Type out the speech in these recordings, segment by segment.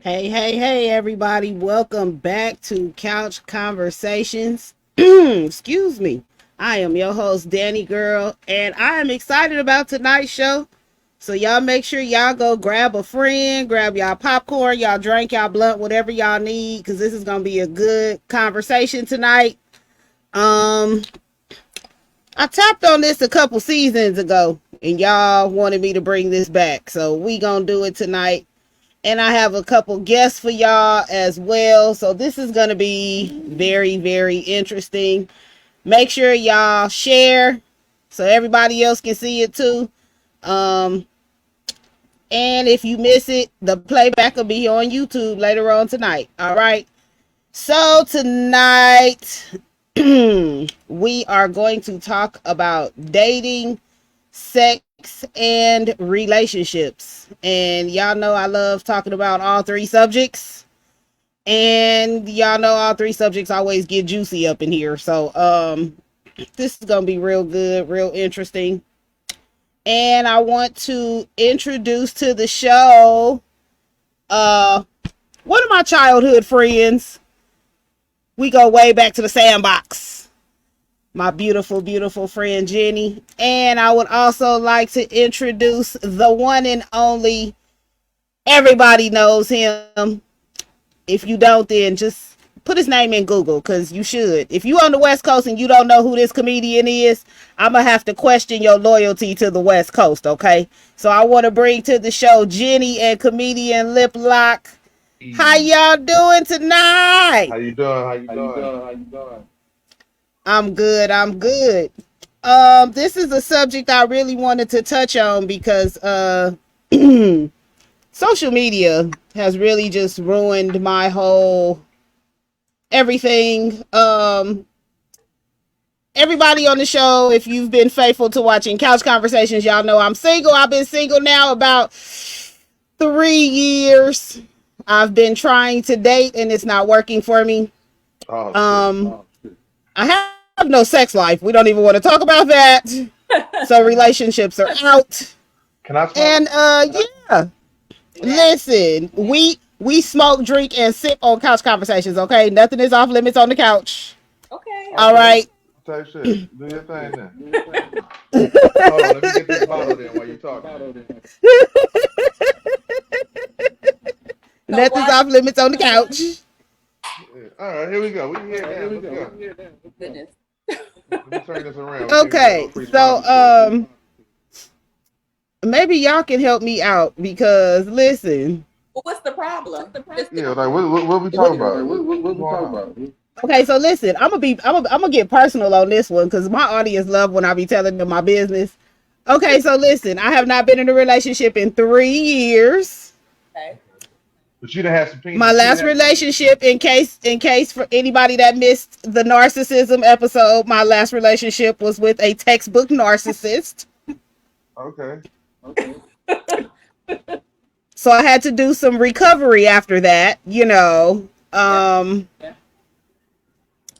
Hey, hey, hey, everybody. Welcome back to Couch Conversations. Excuse me. I am your host, Danni Gyrl, and I am excited about tonight's show. So, y'all make sure y'all go grab a friend, grab y'all popcorn, y'all drink, y'all blunt, whatever y'all need, because this is going to be a good conversation tonight. Um, I tapped on this a couple seasons ago, and y'all wanted me to bring this back. So, we going to do it tonight. And I have a couple guests for y'all as well. So this is going to be very, very interesting. Make sure y'all share so everybody else can see it too. Um, and if you miss it, the playback will be on YouTube later on tonight. All right. So tonight, we are going to talk about dating, sex, and relationships. And y'all know I love talking about all three subjects. And y'all know all three subjects always get juicy up in here. So this is gonna be real good, real interesting. And I want to introduce to the show one of my childhood friends. We go way back to the sandbox. My beautiful, beautiful friend Jenny. And I would also like to introduce the one and only, everybody knows him. If you don't, then just put his name in Google, because you should. If you on the West Coast and you don't know who this comedian is, I'm going to have to question your loyalty to the West Coast, okay? So I want to bring to the show Jenny and comedian LIPLOCK. How y'all doing tonight? How you doing? How you doing? I'm good. I'm good. This is a subject I really wanted to touch on because social media has really just ruined my whole everything. Everybody on the show, if you've been faithful to watching Couch Conversations, y'all know I'm single. I've been single now about 3 years. I've been trying to date and it's not working for me. Oh shit. Um, I have no sex life. We don't even want to talk about that. So relationships are out. Can I smoke? And yeah. Listen, we smoke, drink, and sip on Couch Conversations, okay? Nothing is off limits on the couch. Okay. All right. Type shit. Do your thing then. Hold on, let me get this bottle then while you talking. So Nothing's off limits on the couch. Yeah. All right, here we go. We can hear that. Let's go. goodness. Let me turn this around. We can't get no Okay, free so sponsorship. maybe y'all can help me out because listen. Well, what's the problem? Yeah, like what we talking about? What's going on? Okay, so listen, I'm gonna get personal on this one because my audience love when I be telling them my business. Okay, so listen, I have not been in a relationship in 3 years. Okay. But you done had some My penis too, last haven't you? relationship, in case for anybody that missed the narcissism episode, my last relationship was with a textbook narcissist. Okay. So I had to do some recovery after that. Yeah. Um,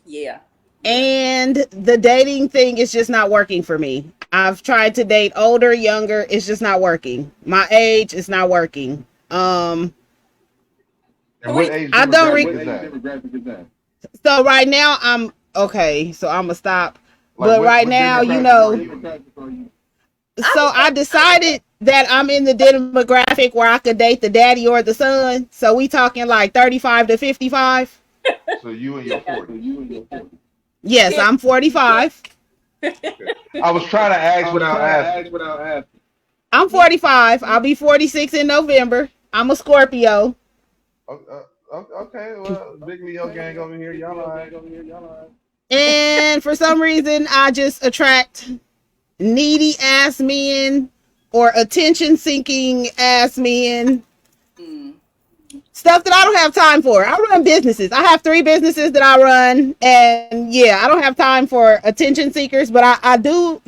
Yeah. and the dating thing is just not working for me. I've tried to date older, younger, it's just not working. My age is not working. And what age I don't demographic re- is that? So right now I'm okay, so I'm gonna stop. Like But right what now, demographic are you in? so I decided that I'm in the demographic where I could date the daddy or the son. So we talking like 35 to 55. So you in your 40s. Yes, Yeah. I'm 45. Okay. I was trying to ask without asking. I'm 45. I'll be 46 in November. I'm a Scorpio. Okay, well, big Leo gang over here, y'all alright. And for some reason, I just attract needy ass men or attention seeking ass men. Mm. Stuff that I don't have time for. I run businesses. I have 3 businesses that I run. And yeah, I don't have time for attention seekers, but I do,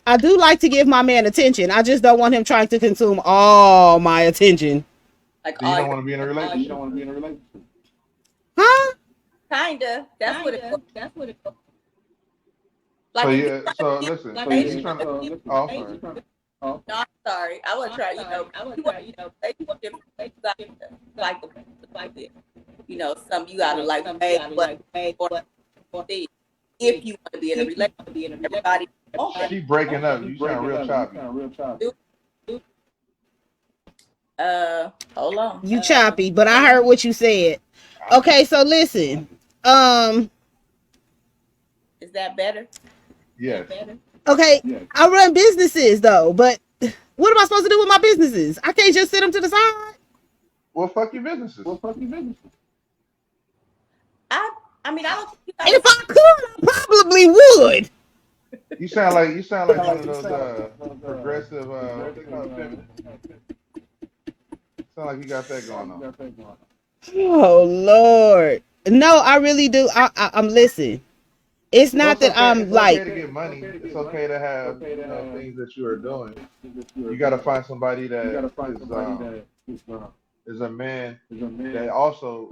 I do like to give my man attention. I just don't want him trying to consume all my attention. Like So you all don't your want to be in a relationship. Huh? kinda. That's what it was. So Like if you yeah, try to so be in listen, a so you relationship, trying to? Oh, I'm sorry. no, I'm sorry. I wasn't trying, you want to like the this. You know, some you gotta like pay what or see if you want to be in a relationship. Everybody won't that. She breaking up. You sound real choppy. Hold on. You choppy, but I heard what you said. Okay, so listen. Is that better? Yes. Okay, I run businesses though, but what am I supposed to do with my businesses? I can't just sit them to the side. Well, fuck your businesses. I mean, I don't think you If gotta. I could, I probably would. You sound like one of those progressive what they call it, feminine. Sound like you got that going on. Oh Lord, no, I really do. I'm listening. It's Well, not it's that okay. I'm It's okay like. to get money. It's okay to have things that you are doing. You got to find somebody that is a man that also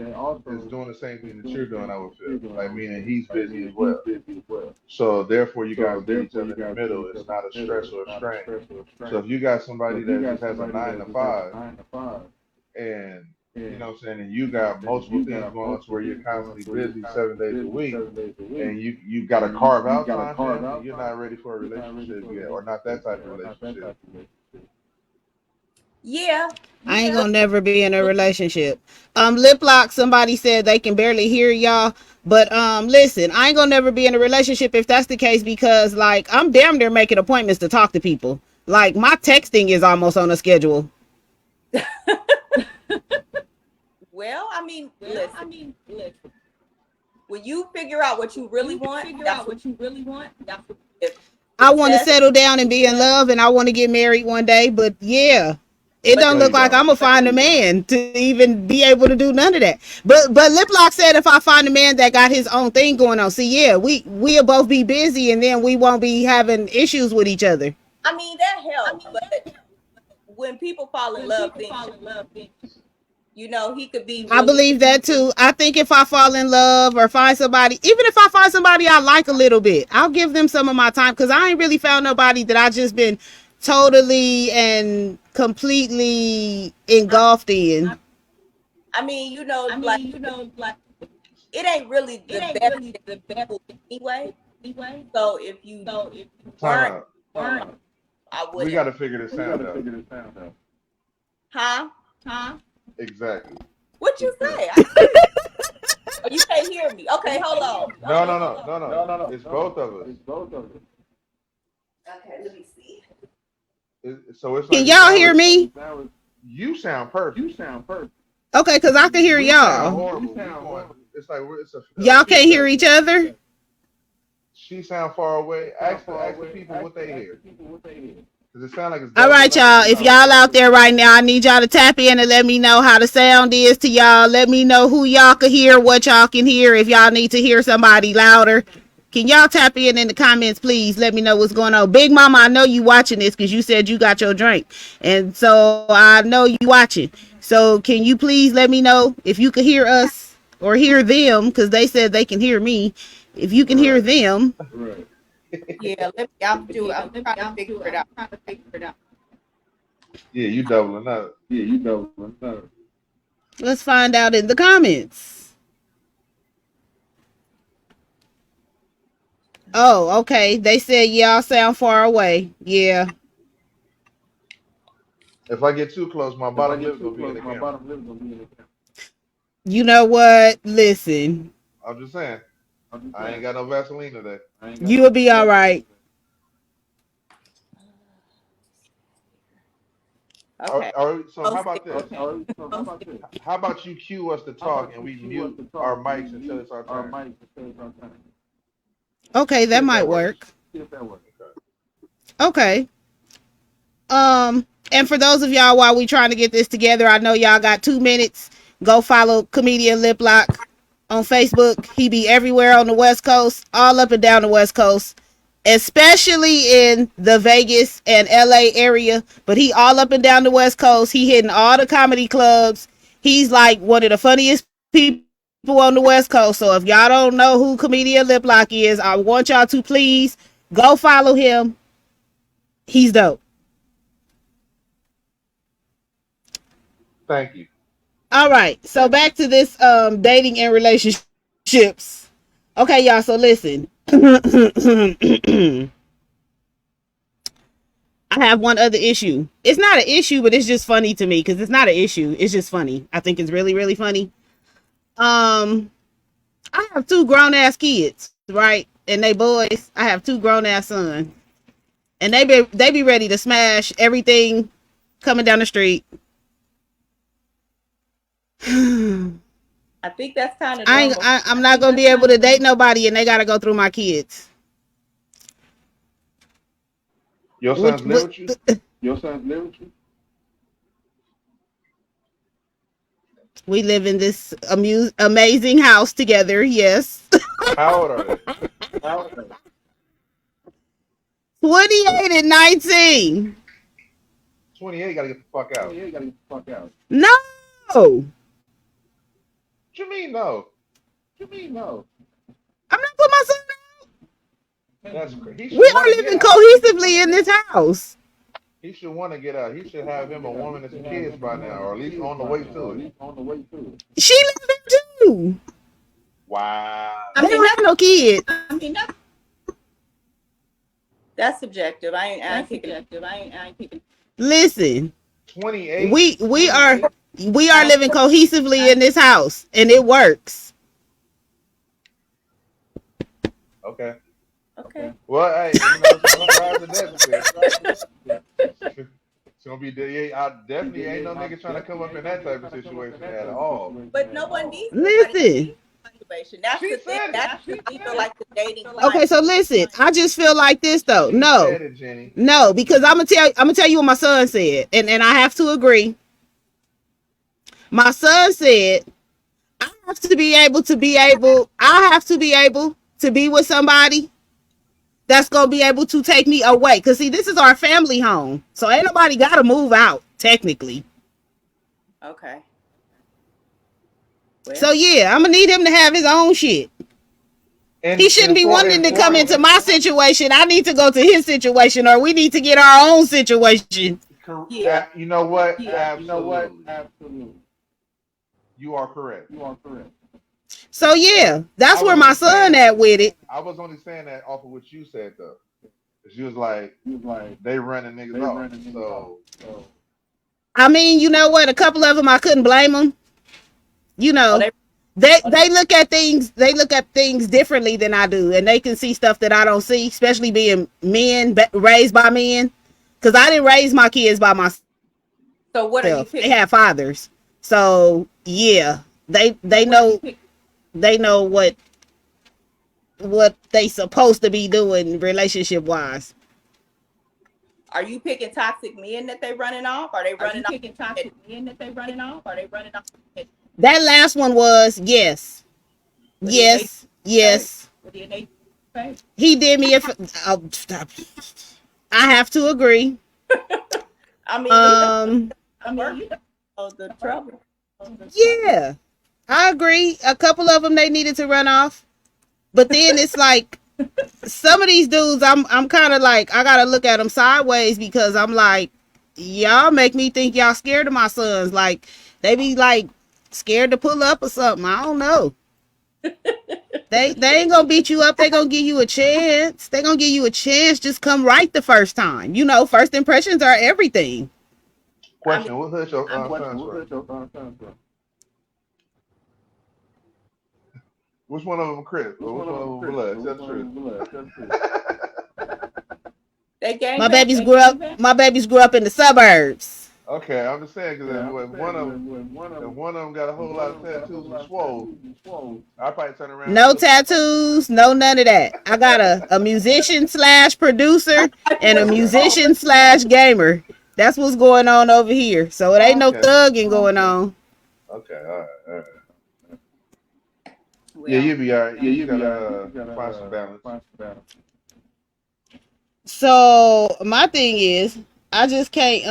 is doing the same thing that you're doing. I would feel like meaning he's busy as well. So therefore, you guys meet each other in the middle. It's not a stress or a strain. So if you got somebody that just has a 9 to 5 and you know what I'm saying, and you got multiple things going on to where you're constantly busy 7 days a week, and you got to carve out time for him, and you're not ready for a relationship yet, or not that type of relationship. Yeah. I ain't gonna never be in a relationship. LIPLOCK, somebody said they can barely hear y'all. But listen, I ain't gonna never be in a relationship if that's the case, because like I'm damn near making appointments to talk to people. Like my texting is almost on a schedule. Well, I mean, listen. When you figure out what you really want, that's what you really want. That's what I want to settle down and be in love, and I want to get married one day. But yeah, it But don't No, look you like don't. I'm gonna find a man to even be able to do none of that. But LIPLOCK said if I find a man that got his own thing going on, see, yeah, we'll both be busy, and then we won't be having issues with each other. I mean, that helps. But when people fall in love, things change. You know, he could be I really. believe that too. I think if I fall in love or find somebody, even if I find somebody I like a little bit, I'll give them some of my time, because I ain't really found nobody that I just been totally and completely engulfed in. I mean, like it ain't really the best thing anyway. So if you Time weren't, out. I We wouldn't. got to figure this sound out. Huh? Exactly. What you say? I hear you. Oh, you can't hear me. Okay, hold on. No. It's both of us. Okay, let me see. So it's Can like the y'all sound hear is. me? You sound perfect. Okay, because I can hear We sound y'all. horrible. We going. It's like it's a Y'all can't hear feedback each thing. other? She sound far away. Ask the people what they hear. Because it sounds like it's All right, doubling up y'all. every If time we y'all talk. out there right now, I need y'all to tap in and let me know how the sound is to y'all. Let me know who y'all can hear, what y'all can hear. If y'all need to hear somebody louder, can y'all tap in the comments, please? Let me know what's going on. Big Mama, I know you watching this because you said you got your drink, and so I know you watching. So can you please let me know if you can hear us or hear them, because they said they can hear me. If you can hear Right. them, Yeah, let me. I'm trying to figure it out. Yeah, you doubling up. let's find out in the comments. Oh, okay. They said y'all sound far away. Yeah. If I get too close, my bottom lip gonna be in the camera. You know what? Listen, I'm just saying. I ain't got no Vaseline today. you'll be all right. Okay. So how Post it. about this? How about you cue us to talk and we mute our mics until it's our turn? Okay, See that if that might works. work. Okay. Okay. And for those of y'all, while we trying to get this together, I know y'all got 2 minutes. Go follow comedian LIPLOCK on Facebook. He be everywhere on the West Coast, all up and down the West Coast, especially in the Vegas and LA area. But he all up and down the West Coast. He hitting all the comedy clubs. He's like one of the funniest people on the West Coast. So if y'all don't know who comedian LIPLOCK is, I want y'all to please go follow him. He's dope. Thank you. All right. So back to this dating and relationships. Okay, y'all. So listen. I have one other issue. It's not an issue, but it's just funny to me because it's not an issue. It's just funny. I think it's really, really funny. Um, I have two grown ass kids, right? And they boys. I have two grown ass sons, and they be ready to smash everything coming down the street. I think that's kind of normal. I'm not gonna be able to date nobody, and they gotta go through my kids. Your Which, sons live what, with you? we live in this amazing house together. Yes, How old are they? 28 and 19. 28. Got to get the fuck out. No, What you mean no? I'm not putting my son. That's crazy. He We should want are to get living out. cohesively in this house. He should want to get out. He should have him a woman and some kids by now, or at least on the way to it. She lives there too. Wow. They don't have no kids. That's subjective. I ain't picking. Listen, 28. we are living cohesively in this house, and it works. Okay. Okay. Well, hey, it's gonna be. I definitely ain't no nigga trying to come up in that type of situation at all. But no one needs Listen. situation. That's She the thing. said That's the thing for like the dating. Okay, so listen, I just feel like this though. She No, said it, Jenny. no, because I'm gonna tell you what my son said, and I have to agree. My son said I have to be able to be able. I have to be able to be with somebody that's gonna be able to take me away. Cause see, this is our family home, so ain't nobody gotta move out technically. Okay. Well, So yeah, I'm gonna need him to have his own shit. And, He shouldn't be wanting to come into my situation. I need to go to his situation, or we need to get our own situation. yeah. You know what? Absolutely. You are correct. So yeah, that's where my son at with it. I was only saying that off of what you said though. She was like, they running niggas off. So I mean, you know what? A couple of them I couldn't blame them. You know, they look at things differently than I do, and they can see stuff that I don't see, especially being men raised by men. Because I didn't raise my kids by myself. So what are you picking? They have fathers. So yeah, they know what they supposed to be doing relationship wise. Are you picking toxic men that they running off? Are they running off? That last one was yes. He did me I have to agree. I mean, the trouble. Yeah, I agree. A couple of them they needed to run off, but then it's like some of these dudes, I'm kind of like I gotta look at them sideways because I'm like, y'all make me think y'all scared of my sons. Like they be like scared to pull up or something. I don't know. They ain't gonna beat you up. They gonna give you a chance. They gonna give you a chance. Just come right the first time. You know, first impressions are everything. question: what hood your sons from? Which one of them Chris? Or which one of them Blood? Tell the truth. My babies grew up in the suburbs. Okay, I'm just saying because if one of them got a whole lot of tattoos and swole, I probably turn around. No tattoos, no none of that. I got a musician / producer and a musician / gamer. That's what's going on over here. So it ain't no thugging going on. Okay, all right. Well, yeah, you'll be all right. Yeah, you gotta find some balance. So my thing is, I just can't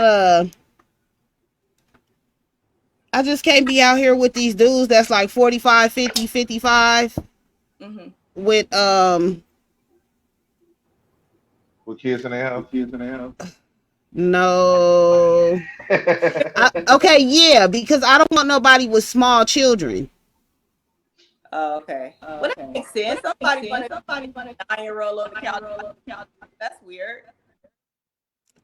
be out here with these dudes that's like 45, 50, 55 with kids in their house. No. Okay, yeah, because I don't want nobody with small children. Oh, okay. Well, that makes sense. Somebody want a 9-year old on the couch. That's weird.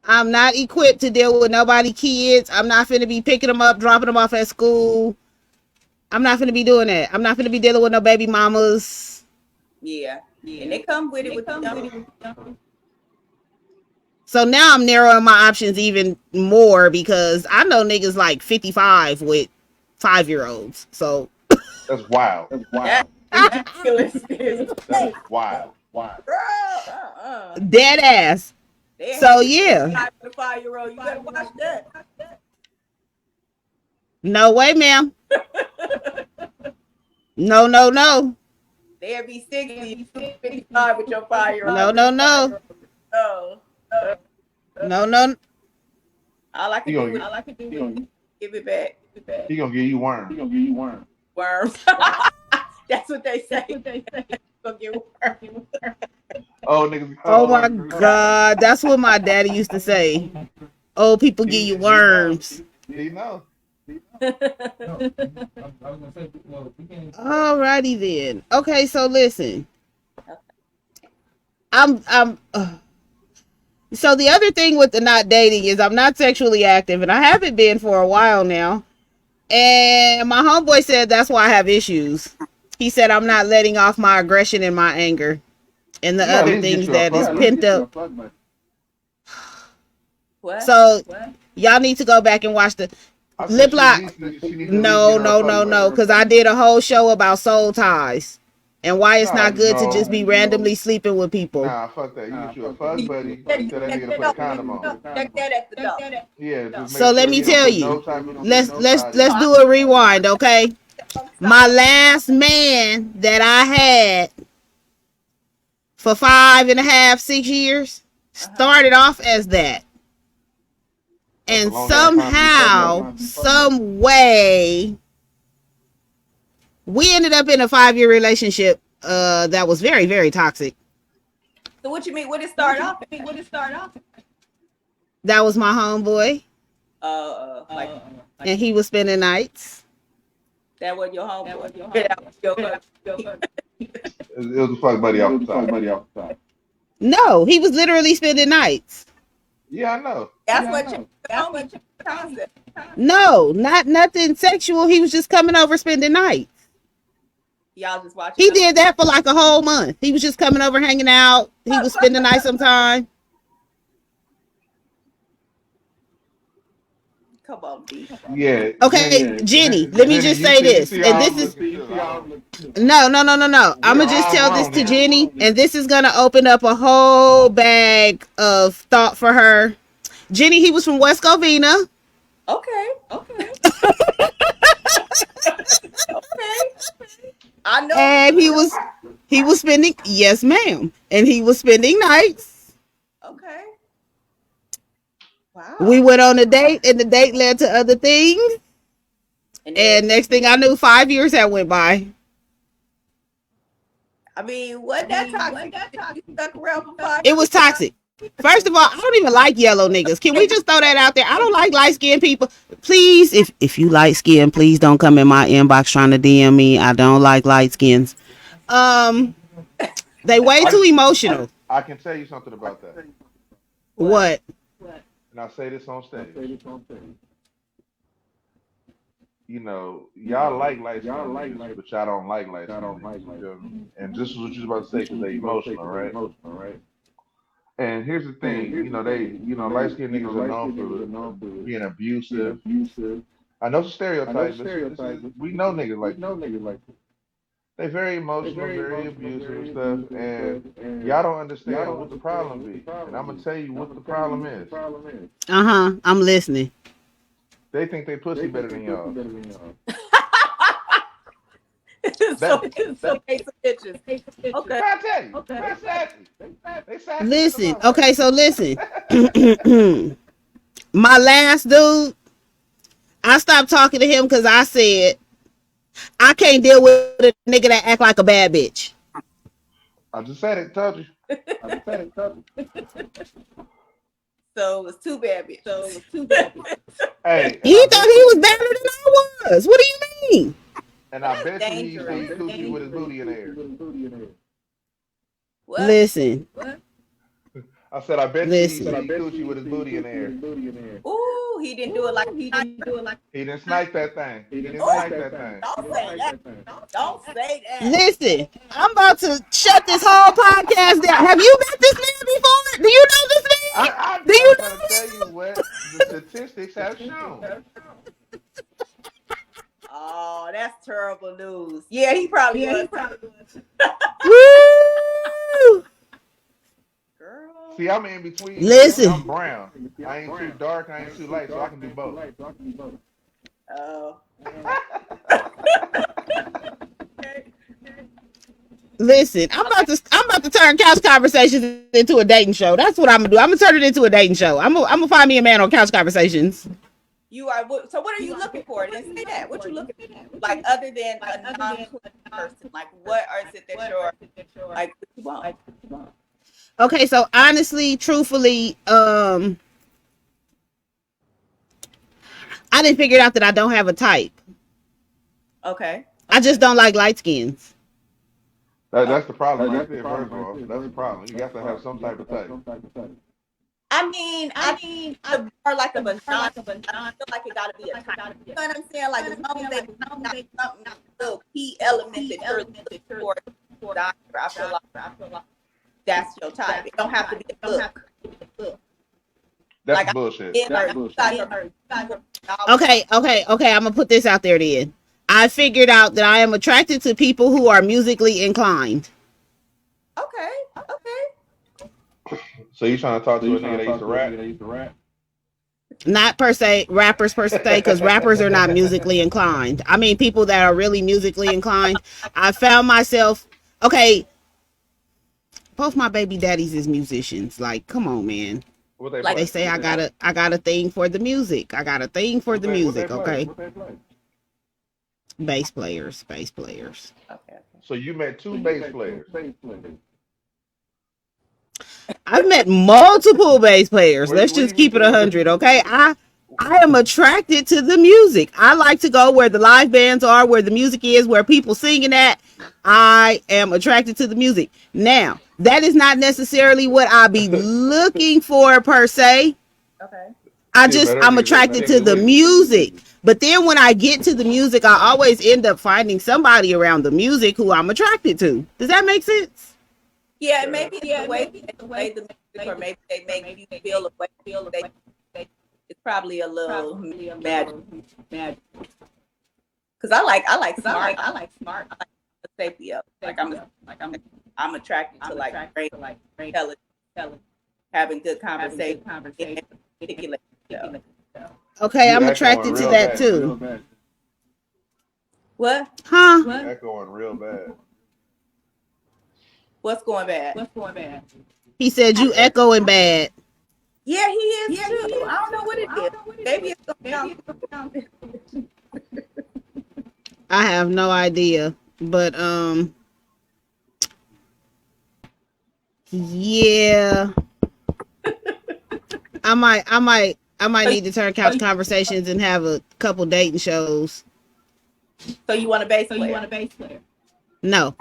I'm not equipped to deal with nobody kids. I'm not finna be picking them up, dropping them off at school. I'm not finna be doing that. I'm not finna be dealing with no baby mamas. Yeah. And they come with it with the young. So now I'm narrowing my options even more because I know niggas like 55 with 5-year-olds. So That's wild. That's ridiculous. That is wild. Girl, dead ass. they So hang yeah, with a 5-year-old. You better watch that. no way, ma'am. No, no, no. They'll be 60, you 55 with your 5-year-old. No, no, no. Oh. No, no. All I He can do is give it back. he gonna give you worms. Worms. That's what they say. Gonna get worms. Oh niggas. Oh my God. That's what my daddy used to say. Old people give you He knows. worms. He knows. Alrighty then. Okay, so listen. I'm so the other thing with the not dating is I'm not sexually active and I haven't been for a while now. And my homeboy said that's why I have issues. He said I'm not letting off my aggression and my anger and the You gotta at other least get things you a that is fuck buddy. pent up. What? So y'all need to go back and watch the I said she LIPLOCK. needs to at least get No, her a no, fuck no, buddy. no, because I did a whole show about soul ties and why it's not good to just No. be randomly sleeping with people. Nah, fuck that. You get you a fuck buddy. Tell that nigga to put a condom on. Check that at the door. Yeah, just make So let sure me he don't tell put no you. type of Let's do a rewind, okay? My last man that I had for 5.5, 6 years started off as that. That's a And long ass time to be somehow, fucking. some way, we ended up in a 5-year relationship that was very, very toxic. So what you mean? What it start off? That was my homeboy, Like and he was spending nights. that wasn't your home. It was a fuck buddy off the top. No, he was literally spending nights. Yeah, I know. That's what you concept. No, not nothing sexual. He was just coming over spending nights. Y'all just watching. He did that for like a whole month. He was just coming over, hanging out. He was spending the night sometime. Come on, B. Yeah. Okay, Jenny, let me just say this. And this is no. I'ma just tell this to Jenny, and this is gonna open up a whole bag of thought for her. Jenny, he was from West Covina. Okay. I know. And he was spending, yes, ma'am. And he was spending nights. Okay. Wow. We went on a date, and the date led to other things. And next thing I knew, 5 years had went by. I mean, what that toxic? You stuck around for 5 It was toxic. First of all, I don't even like yellow niggas. Can we just throw that out there? I don't like light skinned people. Please, if you light skinned, please don't come in my inbox trying to DM me. I don't like light skins. They way too emotional. I can tell you something about that. What? And I say this on stage. You know, y'all like light skin niggas, but y'all don't like light skin niggas. You feel me? And this is what you was about to say because they emotional, right? And here's the thing, light skinned niggas are known for being abusive. I know it's a stereotype, but we know niggas like that. They very emotional, very abusive and stuff, and y'all don't understand what the problem be. And I'm gonna tell you what the problem is. I'm listening. They think they pussy better than y'all. so pay some pictures. Okay. I tell you, they sassy. Listen, okay, so listen. My last dude, I stopped talking to him because I said I can't deal with a nigga that act like a bad bitch. I just said it, told you. So it was two bad bitches. Hey, and He thought he was better than I was. What do you mean? I That's bet you he used to dangerous. eat coochie with his booty in the air. What? Listen, I said, I bet you he used to listen. eat coochie with his booty in the air. Ooh, he didn't do it like a sniper. He didn't snipe that thing. He didn't Ooh, snipe that thing. don't say that. Don't say that. Listen, I'm about to shut this whole podcast down. Have you met this man before? Do you know this man? Do I'm you trying to tell you know him? what the statistics have shown. Oh, that's terrible news. Yeah, he probably was. Woo! Girl. See, I'm in between. See, Listen, I'm brown. I ain't too dark. I ain't too light, so I can do both. Oh. listen. I'm about to turn couch conversations into a dating show. That's what I'm gonna do. I'm gonna turn it into a dating show. I'm gonna find me a man on couch conversations. You are. So what are you looking for? Didn't say that. What you looking for? Like other than a non-clingy person. Like what is it that you're like? What you want? Okay, so honestly, truthfully, I didn't figure out that I don't have a type. Okay. I just don't like light skins. That's the problem right there. First of all, that's the problem. You got to have some type of type. I the bar like of a non. I feel like it gotta be a type. You know what I'm saying? Like as long as they not something little key element that you're looking for doctor, I feel like that's your type. It don't have to be a look. That's Like bullshit. Okay. I'm gonna put this out there then. I figured out that I am attracted to people who are musically inclined. Okay. So you trying to talk to a nigga that used to rap? Not per se rappers per se, because rappers are not musically inclined. I mean, people that are really musically inclined. I found myself okay. Both my baby daddies is musicians. Like, come on, man. What they Like play? They say I got a thing for the music. I got a thing for the music. Okay. Bass players. Okay. So you met two bass players. I've met multiple bass players. Where Let's you just meet keep it them at? 100, okay? I am attracted to the music. I like to go where the live bands are, where the music is, where people singing at. I am attracted to the music. Now, that is not necessarily what I be looking for per se. Okay. I'm attracted to the music. But then when I get to the music, I always end up finding somebody around the music who I'm attracted to. Does that make sense? Yeah, maybe it's the way the music, or maybe they make you feel a way. It's probably a little magic. Because I like smart. I like Sapio. I'm attracted to like great intelligence, having good conversation, articulate. Okay, You I'm echoing attracted to real that bad. too. What? Huh? You echoing real bad. What's going bad? He said you echoing bad. Yeah, he is too. I don't know what it is. Maybe it's going down. I have no idea. But yeah. I might need to turn couch conversations and have a couple dating shows. So you want a bass player? No.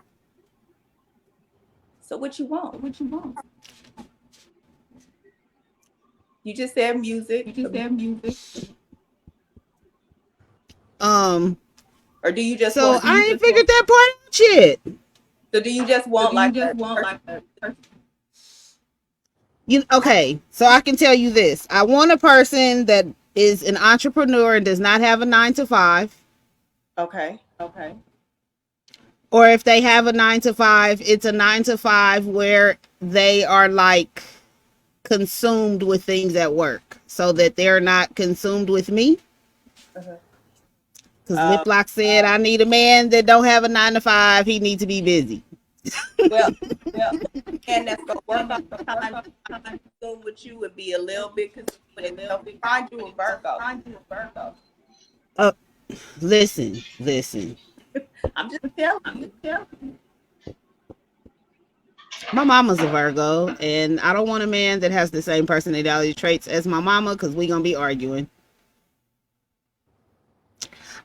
So what you want? You just said music. Or do you just So want? I ain't figured that part out yet. So do you just want like a Okay, so I can tell you this. I want a person that is an entrepreneur and does not have a 9 to 5. Okay. Or if they have a 9 to 5, it's a 9 to 5 where they are like consumed with things at work so that they're not consumed with me. Because LIPLOCK said I need a man that don't have a 9 to 5. He needs to be busy. Well, and that's gonna work out the time with you would be a little bit consumed. Find you a Virgo. Listen. I'm just telling you. My mama's a Virgo, and I don't want a man that has the same personality traits as my mama because we're going to be arguing.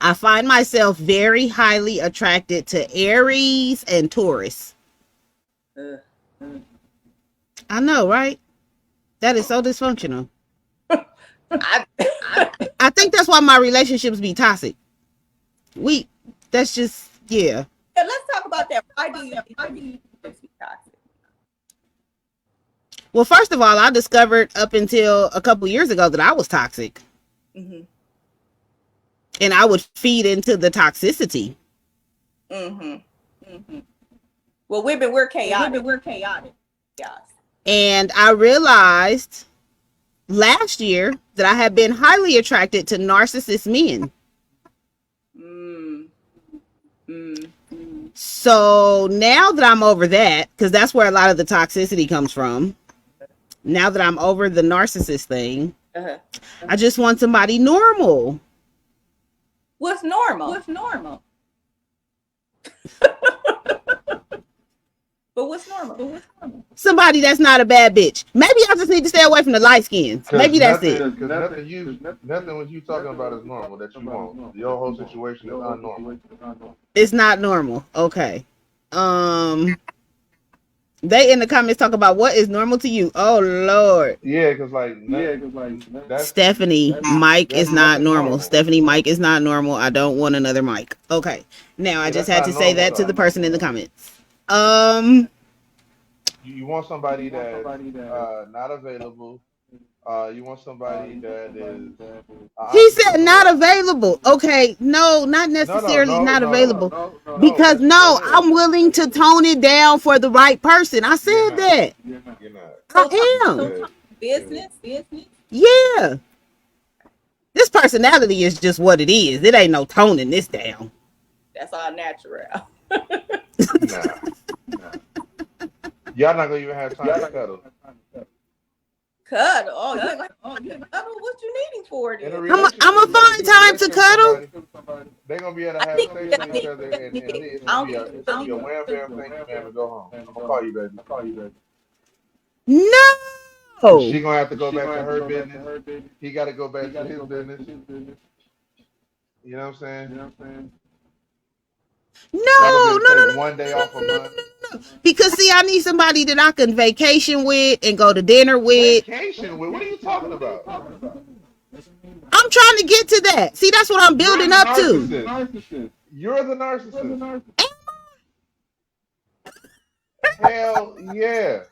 I find myself very highly attracted to Aries and Taurus. I know, right? That is so dysfunctional. I think that's why my relationships be toxic. That's just, yeah. Let's talk about that. Why do you think relationships be toxic? Well, first of all, I discovered up until a couple years ago that I was toxic. Mm-hmm. And I would feed into the toxicity. Mm-hmm. Mm-hmm. Well, we're chaotic. Yes. And I realized last year that I had been highly attracted to narcissist men. So now that I'm over that, because that's where a lot of the toxicity comes from. Now that I'm over the narcissist thing, I just want somebody normal. What's normal? But what's normal? Somebody that's not a bad bitch. Maybe I just need to stay away from the light skins. Maybe that's it. Because nothing what you talking about is normal that you want. Your whole situation is unnormal. It's not normal. Okay. They in the comments talk about what is normal to you. Oh Lord. Yeah, because Stephanie, Mike is not normal. Stephanie, Mike is not normal. I don't want another Mike. Okay. Now I just had to say that to the person in the comments. You want somebody that's not available. You want somebody that is. He said not available. Okay, no, not necessarily not available. Because I'm willing to tone it down for the right person. I said that. You're not. I am. Business. Yeah. This personality is just what it is. It ain't no toning this down. That's all natural. Nah. Y'all not gonna even have time to cuddle. Cuddle? Oh, yeah. Cuddle? What you needing for it? I'm gonna find time to cuddle. They're gonna be able to have sex with each other, and it's gonna be a wham bam thank you ma'am and go home. I'm gonna call you, baby. No. She gonna have to go back to her business. He got to go back to his business. You know what I'm saying? No. One day off a month. Because see, I need somebody that I can vacation with and go to dinner with. Vacation with? What are you talking about? I'm trying to get to that. See, that's what I'm building up to. You're the narcissist. Hell yeah.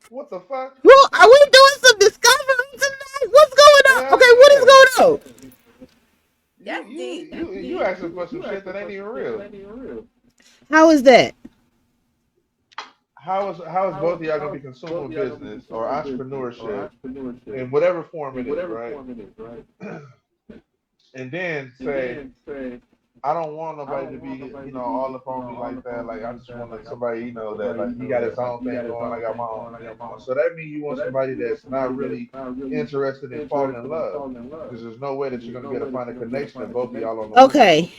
What the fuck? Well, are we doing some discovery tonight? What's going on? Okay, what is going on? You asking for some shit that ain't even real. How is that? How is both of y'all gonna be consuming business or entrepreneurship in whatever form it is, right? And then say, I don't want nobody to be, all up on me like that. Like I just want somebody, that like he got his own thing going, I got my own thing going. So that means you want somebody that's not really interested in falling in love, because there's no way that you're gonna be able to find a connection of both of y'all on the Okay,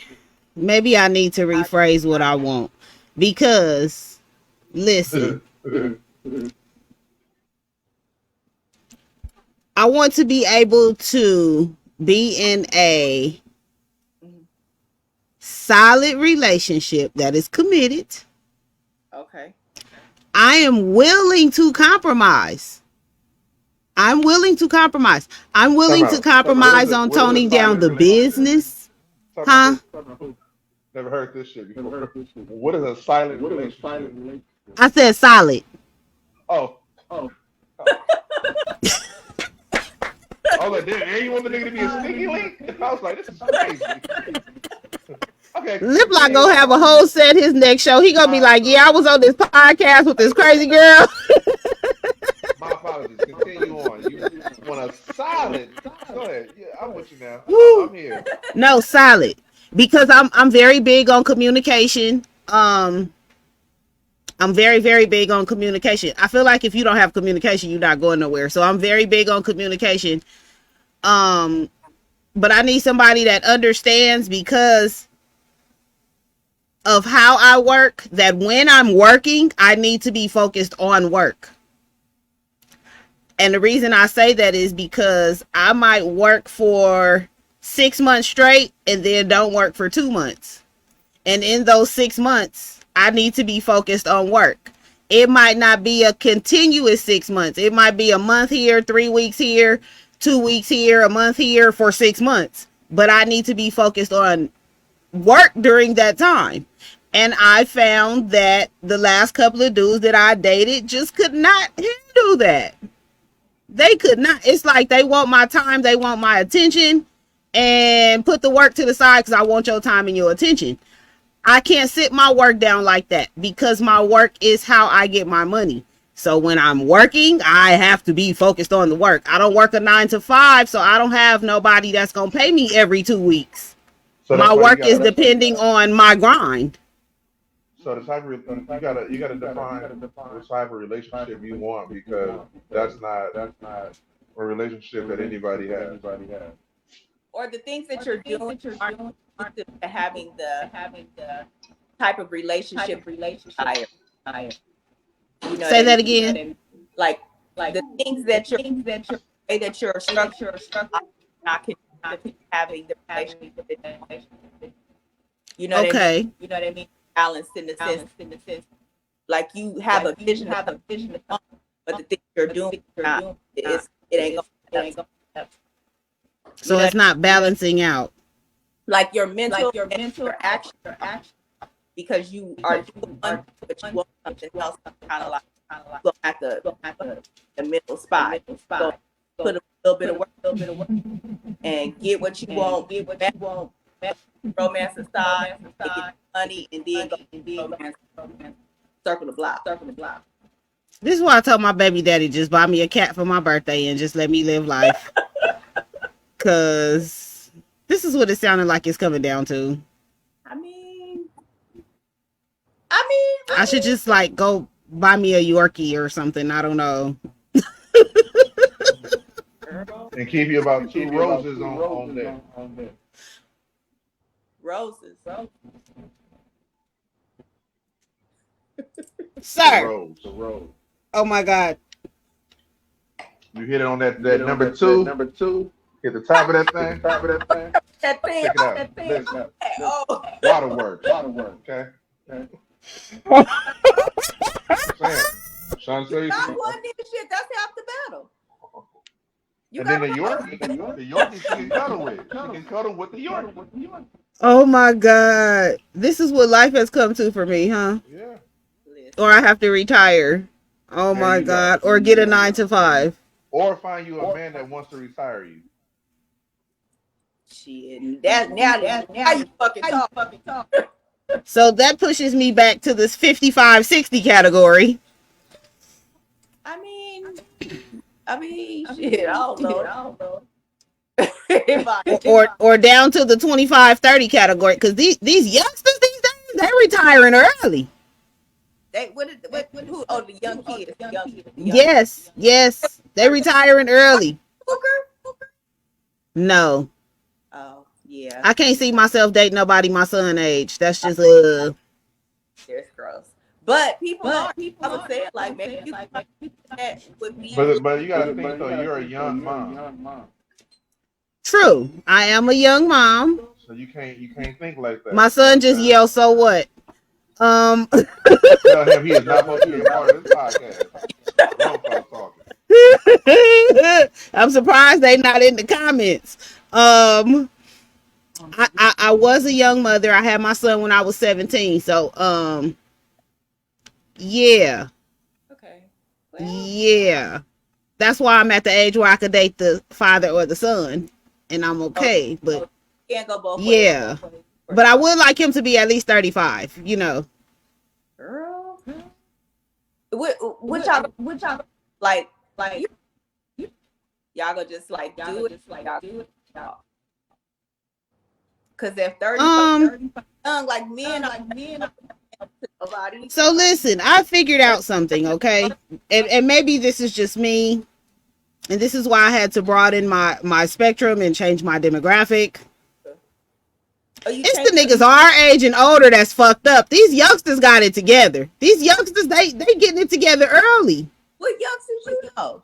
maybe I need to rephrase what I want, because listen, I want to be able to be in a solid relationship that is committed. Okay. I am willing to compromise. I'm willing to compromise on toning down the business. Huh? Never heard this shit before. What is a silent relationship? I said solid. Oh. I was like, damn, and you want the nigga to be a sneaky link? I was like, this is crazy. Okay. LIPLOCK gonna have a whole set his next show. He gonna be like, yeah, I was on this podcast with this crazy girl. My apologies. Continue on. You want a solid? Go ahead. Yeah, I'm with you now. I'm here. No, solid. Because I'm very big on communication. I'm very, very big on communication. I feel like if you don't have communication, you're not going nowhere. So I'm very big on communication. But I need somebody that understands, because of how I work that when I'm working, I need to be focused on work. And the reason I say that is because I might work for 6 months straight and then don't work for 2 months. And in those 6 months, I need to be focused on work. It might not be a continuous 6 months. It might be a month here, 3 weeks here, 2 weeks here, a month here for 6 months. But I need to be focused on work during that time. And I found that the last couple of dudes that I dated just could not handle that. They could not. It's like they want my time, they want my attention, and put the work to the side because I want your time and your attention. I can't sit my work down like that because my work is how I get my money. So when I'm working, I have to be focused on the work. I don't work a 9 to 5, so I don't have nobody that's going to pay me every 2 weeks. So My that's why work is depending on my grind. so the type of you gotta define the type of relationship you want because that's not a relationship that anybody has. Or the things that you're doing aren't conducive to having the type of relationship desire. You know Say what I that mean? again. Like the things that way that you're structured are not conducive to having the relationship that you know what I mean? Okay. You know what I mean? Balanced in the sense like you have a vision of something, but the things you're doing not it ain't gonna So it's not balancing out. like your mental your action because you are doing one but you want something else kind of like go at the middle spot. So put a little bit of work and get what you want, romance aside, and get money and then go romance, circle the block. This is why I told my baby daddy just buy me a cat for my birthday and just let me live life. Cause this is what it sounded like it's coming down to. I mean, I should just like go buy me a Yorkie or something. I don't know. And keep you about two roses on there. roses. Sir. The rose. Oh my God. You hit it on that number two. Hit the top of that thing. That thing. Check it out. Listen. Oh. Waterworks. Okay. Sam. Sean say Not one nigga shit. That's half the battle. and then the Yorkie she can cuddle with. She can cuddle with the Yorkie. Oh my God. This is what life has come to for me, huh? Yeah. Or I have to retire. Oh There my you go. God. Or get a 9 to 5. Or find you a man that wants to retire you. Shit. Now you fucking talk. So that pushes me back to this 55-60 category. I mean, shit. I don't know. Or down to the 25-30 category. Because these youngsters these days, they're retiring early. Who? Oh, the young kids. Yes. They retiring early. Hooker? No. Oh, yeah. I can't see myself dating nobody my son age. That's just There's gross. But people are. I would say it like maybe you that would be. But you gotta think though, you're a young mom. true. I am a young mom. So you can't think like that. My son just yelled, "So what?" Tell him he is not supposed to be a part of this podcast. Wrong folks talking. I'm surprised they not in the comments. I was a young mother. I had my son when I was 17. So yeah. Okay. Yeah. That's why I'm at the age where I could date the father or the son, and I'm okay. But can't go both ways. yeah. But I would like him to be at least 35, Girl. Which y'all like y'all go just like do it y'all. Cause if 35 young like men So listen, I figured out something, okay? And maybe this is just me. And this is why I had to broaden my spectrum and change my demographic. Oh, you It's the changed niggas our age and older that's fucked up. These youngsters got it together. These youngsters, they getting it together early. What youngsters you know?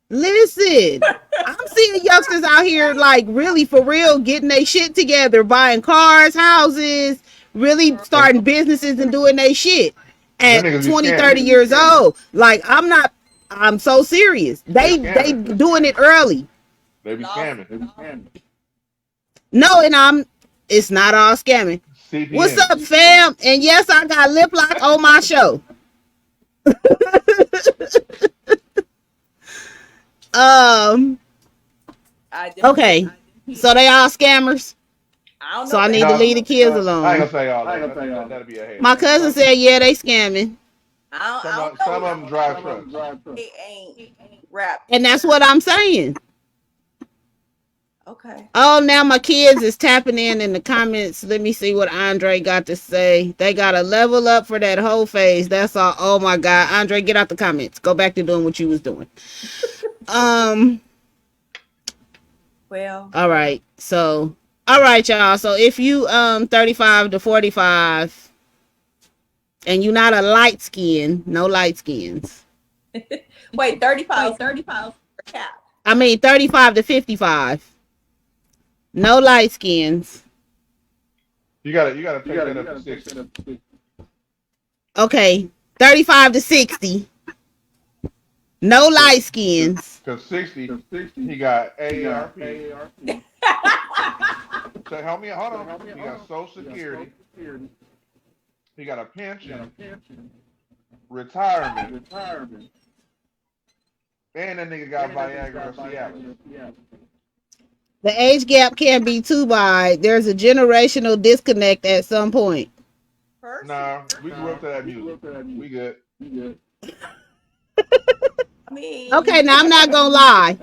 Listen, I'm seeing youngsters out here like really for real getting their shit together, buying cars, houses, really starting businesses and doing their shit Them at niggas be 20, scamming. 30 years old. Like I'm so serious. They scamming. doing it early. They be scamming. No, and it's not all scamming. CPN. What's up, fam? And yes, I got LIPLOCK on my show. Okay. So they all scammers. I don't know. So I need to leave the kids alone. I ain't gonna say all that. That'll be a hate. My cousin said, yeah, they scamming. Some of them drive trucks. It ain't rap. And that's what I'm saying. Okay. Oh, now my kids is tapping in the comments. Let me see what Andre got to say. They got to level up for that whole phase. That's all. Oh my God. Andre, get out the comments. Go back to doing what you was doing. Well. All right. So, all right, y'all. So if you 35 to 45 and you're not a light skin, no light skins. Wait, 35 cap. I mean 35 to 55. No light skins. You gotta take that up to 60. Okay, 35 to 60. No light skins. Cause 60, he got AARP. So help me, hold on. He got Social Security. He got a pension, retirement, and that nigga got Viagra or Cialis. The age gap can't be too wide. There's a generational disconnect at some point. Nah, we grew up to that music. We good. I mean, okay, now I'm not gonna lie.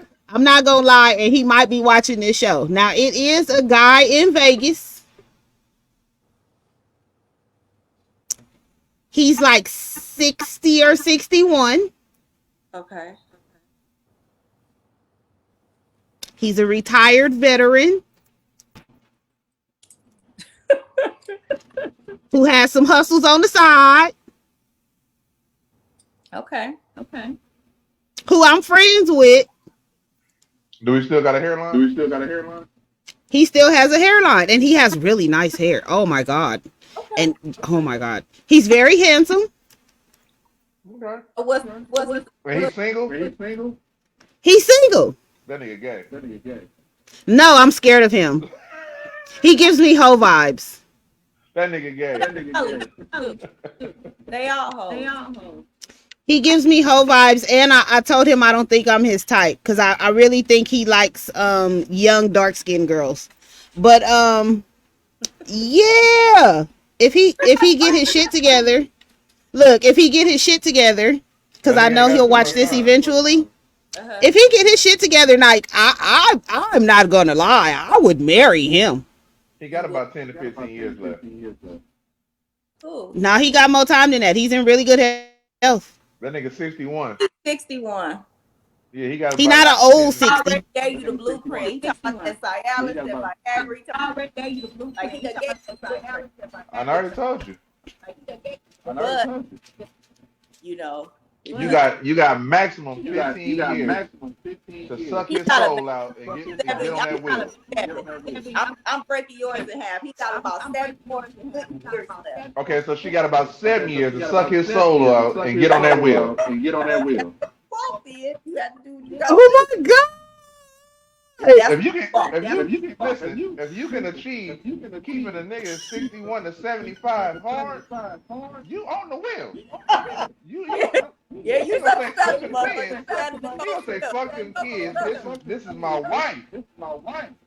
And he might be watching this show. Now it is a guy in Vegas. He's like 60 or 61. Okay. He's a retired veteran who has some hustles on the side. Okay. Who I'm friends with. Do we still got a hairline? He still has a hairline and he has really nice hair. Oh my God. Okay. And oh my God. He's very handsome. Okay. Wait, he's single? He's single. That nigga gay. No, I'm scared of him. He gives me hoe vibes. That nigga gay. They all hoes. He gives me hoe vibes, and I told him I don't think I'm his type because I really think he likes young dark skinned girls. But yeah, if he get his shit together, because I know he'll watch this eventually. If he get his shit together, like I'm not gonna lie, I would marry him. He got about 10 to 15 years left. Now he got more time than that. He's in really good health. That nigga 61. 61. Yeah, he got. He not an old 60. I already gave you the blueprint. He talking about that Cialis, that Viagra. He already gave you the blueprint. Like he done gave you the blueprint. I already told you. But you know. You got maximum 15 years to suck his soul out and get on that wheel. I'm breaking yours in half. He got about 7 more years left. Okay, so she got about 7 years to suck his soul out and get on that wheel. Oh my God! If you can achieve keeping a nigga 61 to 75 hard, you on the wheel. You gonna say fuck them kids. This is my wife.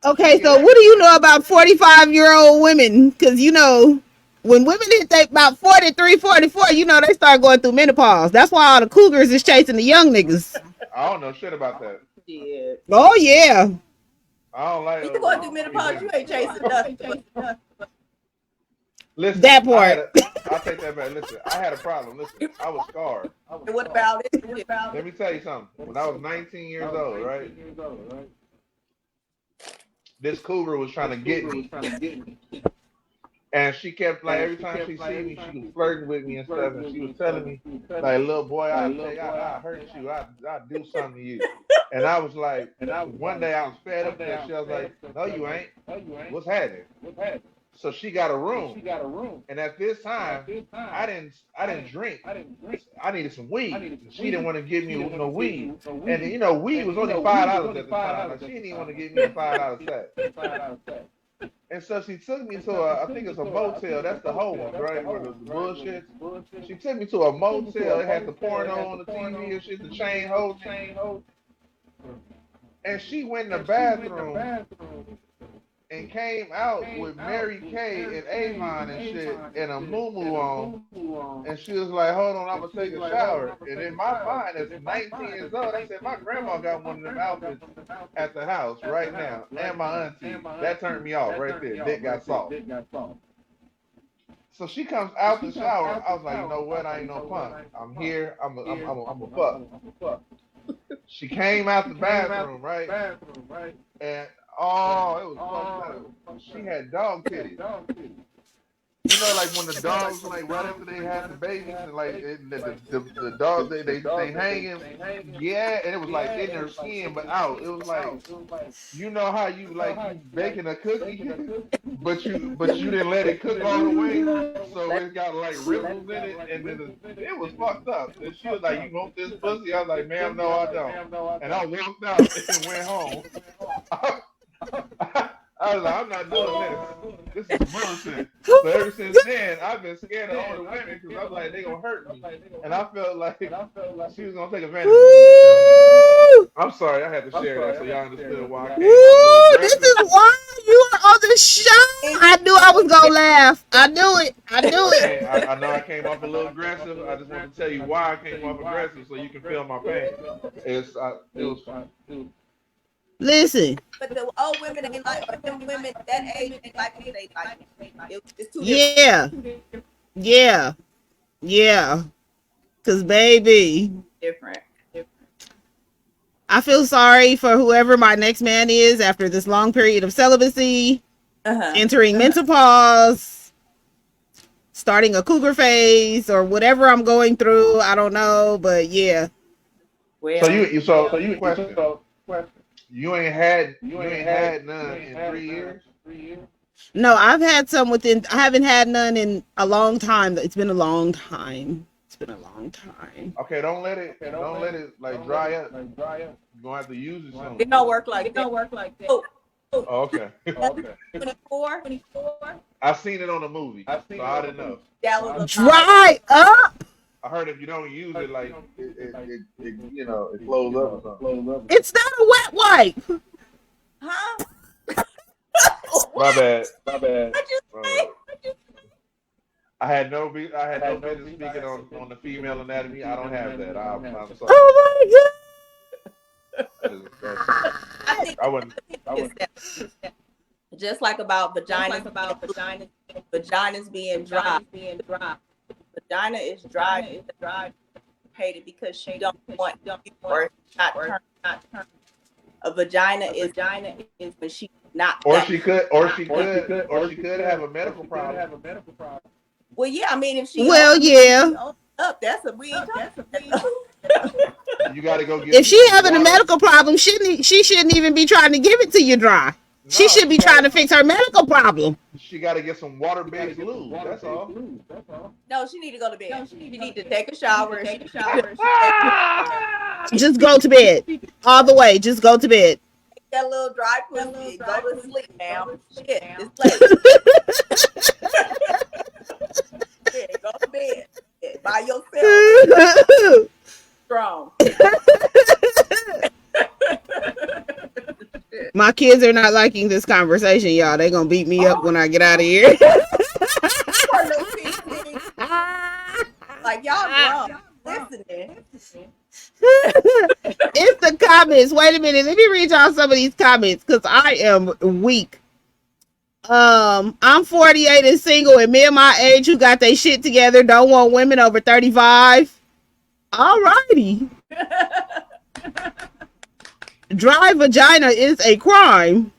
Okay, so what do you know about 45-year-old women? Because you know, when women hit they about 43, 44, you know they start going through menopause. That's why all the cougars is chasing the young niggas. I don't know shit about that. Yeah. Oh yeah. I don't like. You going through menopause? You ain't chasing nothing. Listen, that part. I'll take that back. Listen, I had a problem. Listen, I was scarred. What about it? Let me tell you something. When I was 19 years old, right? This cougar was trying to get me. And she kept like every time she see me, she was flirting with me and stuff, and she was telling me, like, little boy, I hurt you, I do something to you. And I was like, one day I was fed up with that shit. I was like, no, you ain't. What's happening? So she got a room, and at this time, I didn't drink. I needed some weed. She didn't want to give me no weed, and weed was only $5 at the time. Like she didn't even want to give me a $5 set. And so she took me to I think it's a motel. That's the whole one, right? Where the bullshit. She took me to a motel. It had the porno on the TV and shit, the chain holding it. And she went in the bathroom and came out with Mary Kay and Avon and shit and a muumuu on. And she was like, hold on, I'm going to take a shower. And in my mind, as 19 years old, I said, my grandma got one of them outfits at the house right now. And my auntie. That turned me off right there. Dick got soft. So she comes out the shower. I was like, you know what? I ain't no punk. I'm here. I'm a fuck. She came out the bathroom, right? And oh, it was fucked up. She had dog titties. Like when the dogs, like right after they had the babies, and like the dogs, they hanging, yeah, and it was like in their skin but out. It was like, how you like you baking a cookie, but you didn't let it cook all the way, so it got like ripples in it, and then it was fucked up. And she was like, "You want this pussy?" I was like, "Ma'am, no, I don't." And I walked out and went home. I was like, I'm not doing this. This is bullshit. So ever since then, I've been scared of older women because I was like, they gonna hurt me, and I felt like she was gonna take advantage of me. I'm sorry, I had to share that so y'all understood why I came off so This is why you are on the show. I knew I was gonna laugh. I knew it. I know I came off a little aggressive. I just want to tell you why I came off aggressive so you can feel my pain. It was fun. Listen. But the old women ain't like, or them women that age ain't like me. They like me. It's too different. Yeah. Cause baby, different. I feel sorry for whoever my next man is after this long period of celibacy, entering menopause, starting a cougar phase, or whatever I'm going through. I don't know, but yeah. Well, so you question. You ain't had none in 3 years? No, I've had some I haven't had none in a long time. It's been a long time. Okay, don't let it like dry up. You're gonna have to use it soon. It don't work like that. Oh, okay. 24. I seen it on a movie, so I didn't know. Dry up. I heard if you don't use it, like it flows up or something. It's not a wet wipe. Huh? My bad. What you say? I had no business speaking on the female anatomy. I don't have that. I'm sorry. Oh my god! I wouldn't. Just like about vaginas being dry. Vagina is dry. Hated because she don't want or not turn. A vagina is when she not. Or she could have a medical problem. Well, yeah, I mean, if she up, that's a weird. You got to go get. If she having a medical problem, she shouldn't even be trying to give it to you dry. No, she should be trying to fix her medical problem. She got to get some water-based lube. That's all. No, she need to go to bed. She need to take a shower. Just go to bed. All the way. Just go to bed. That little dry pussy. Go to sleep now. Shit, it's late. Yeah, go to bed. By yourself. Strong. My kids are not liking this conversation, y'all. They gonna beat me up when I get out of here. Like y'all grown. Listening. It's the comments. Wait a minute. Let me read y'all some of these comments because I am weak. I'm 48 and single, and men my age who got their shit together don't want women over 35. Alrighty. Dry vagina is a crime.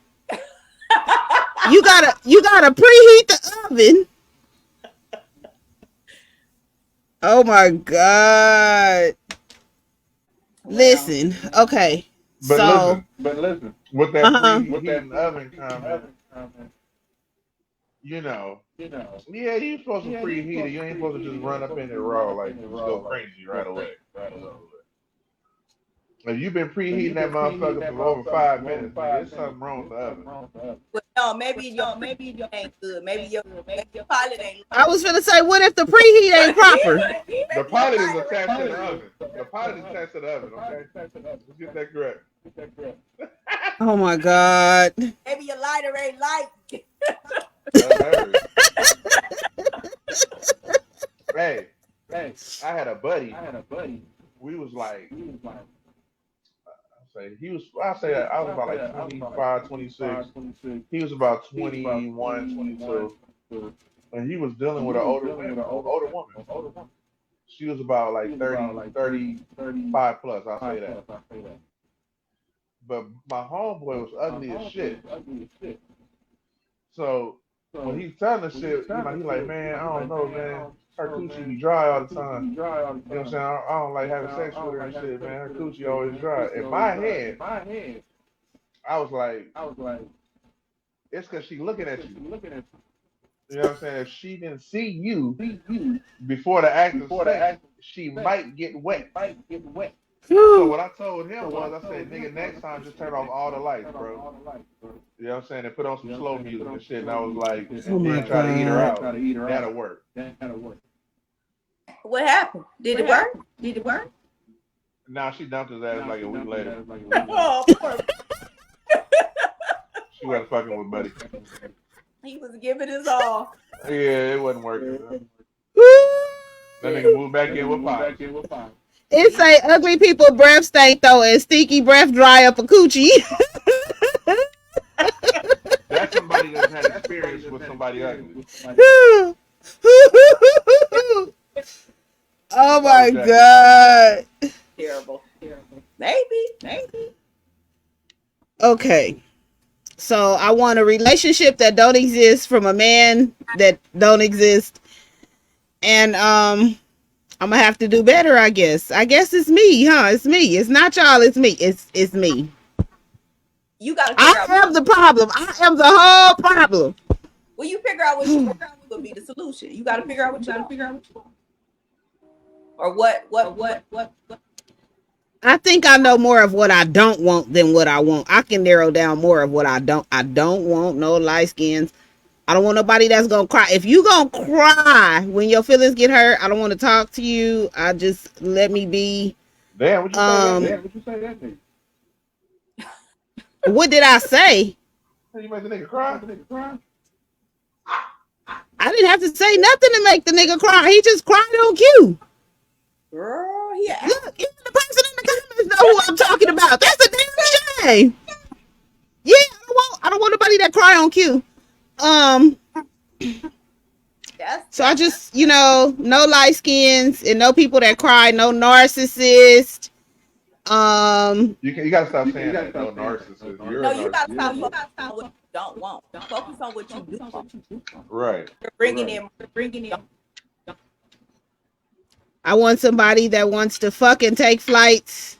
You gotta preheat the oven. Oh my god. Well, Listen, okay. But So, with that uh-huh. preheating oven comment, you know, yeah, you supposed to preheat it. You ain't supposed to just run up in it raw, like just go crazy right away. So if you've been preheating that motherfucker for over 5 minutes, nigga, there's something wrong with the oven. well, no, maybe your pre ain't good. Maybe your pilot ain't. I was gonna say, what if the preheat ain't proper? The Maybe your pilot is lighter attached ain't to the good. oven. The pilot is attached to the oven, okay? Let's get that correct. Oh my god. Maybe your lighter ain't light. Unheard. Hey, I had a buddy. We was like, I was about like 25, 26. He was about 21, 22. And he was dealing with an older woman. She was about like 30, 35 plus, I'll say that. But my homeboy was ugly as shit. So when he's telling the shit, he like, man, I don't know, man. Her coochie be dry all the time. You know what I'm saying? I don't like having sex with her and shit, man. Her coochie always dry. In my head, I was like, it's because she looking at you. You know what I'm saying? If she didn't see you before the act of sex, she might get wet. So what I told him was, I said, nigga, next time just turn off all the lights, bro. You know what I'm saying? And put on some slow music and shit. And I was like, Oh and my then try to eat her god. out. That'll work. What happened? Did it work? Now she dumped his ass like a week later. Oh, poor. She wasn't fucking with Buddy. He was giving his all. Yeah, it wasn't working. Woo. That nigga moved back in with Pops. It say ugly people breath stink though, and stinky breath dry up a coochie. That's somebody that's had experience with somebody ugly. Oh Sorry, my Jackie. god. Terrible. Maybe. Okay. So I want a relationship that don't exist from a man that don't exist. And I'm gonna have to do better, I guess. I guess it's me, huh? It's me. It's not y'all, it's me. It's me. You got to I figure out. am the problem. I am the whole problem. Well, you figure out what you want will be the solution. You got to figure out what you want. Or what? I think I know more of what I don't want than what I want. I can narrow down more of what I don't. I don't want no light skins. I don't want nobody that's gonna cry. If you gonna cry when your feelings get hurt, I don't want to talk to you. I just let me be. Damn, what you say that nigga? What did I say? You make the nigga cry? I didn't have to say nothing to make the nigga cry. He just cried on cue. Girl, yeah. Look, even the person in the comments know who I'm talking about. That's a damn shame. Yeah, I don't want nobody that cry on cue. So I just, no light skins and no people that cry, no narcissist. You gotta stop saying that. No narcissist. You're a narcissist. You gotta stop focusing on what you don't want. Focus on what you do want. Right. You're bringing in. I want somebody that wants to fuck and take flights.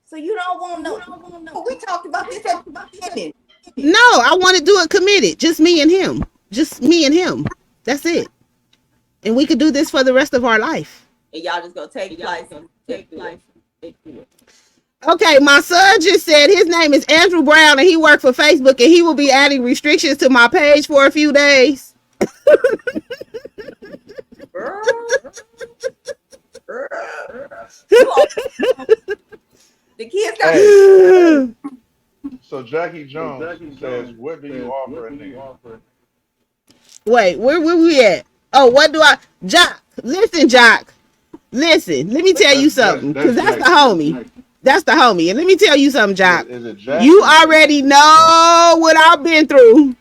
So you don't want no. We talked about this at the beginning. No, I want to do it committed. Just me and him. Just me and him. That's it. And we could do this for the rest of our life. And y'all just gonna take flights. Okay, my son just said his name is Andrew Brown and he worked for Facebook and he will be adding restrictions to my page for a few days. Girl. The kids got. Hey, so Jackie Jones says, "What do you offer a nigga?" Wait, where we at? Oh, what do I? Jock, listen, Jock. Listen, let me tell you something. Because that's the homie. That's the homie. And let me tell you something, Jock. Is it Jack? You already know what I've been through.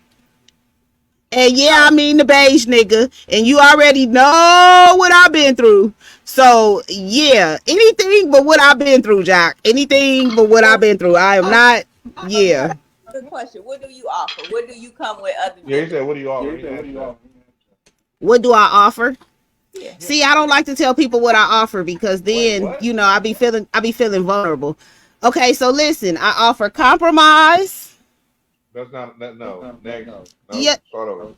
And yeah, I mean the beige nigga. And you already know what I've been through. So, yeah, anything but what I've been through, Jock. Anything but what I've been through. I am not, yeah. good question. What do you offer? What do you come with other Yeah, he than said, "What do you offer?" He asked that. What do I offer? yeah. See, I don't like to tell people what I offer because Wait, then, what? you know, I be feeling vulnerable. Okay, so listen, I offer compromise. That's not that. No, next. No, Yeah, start over.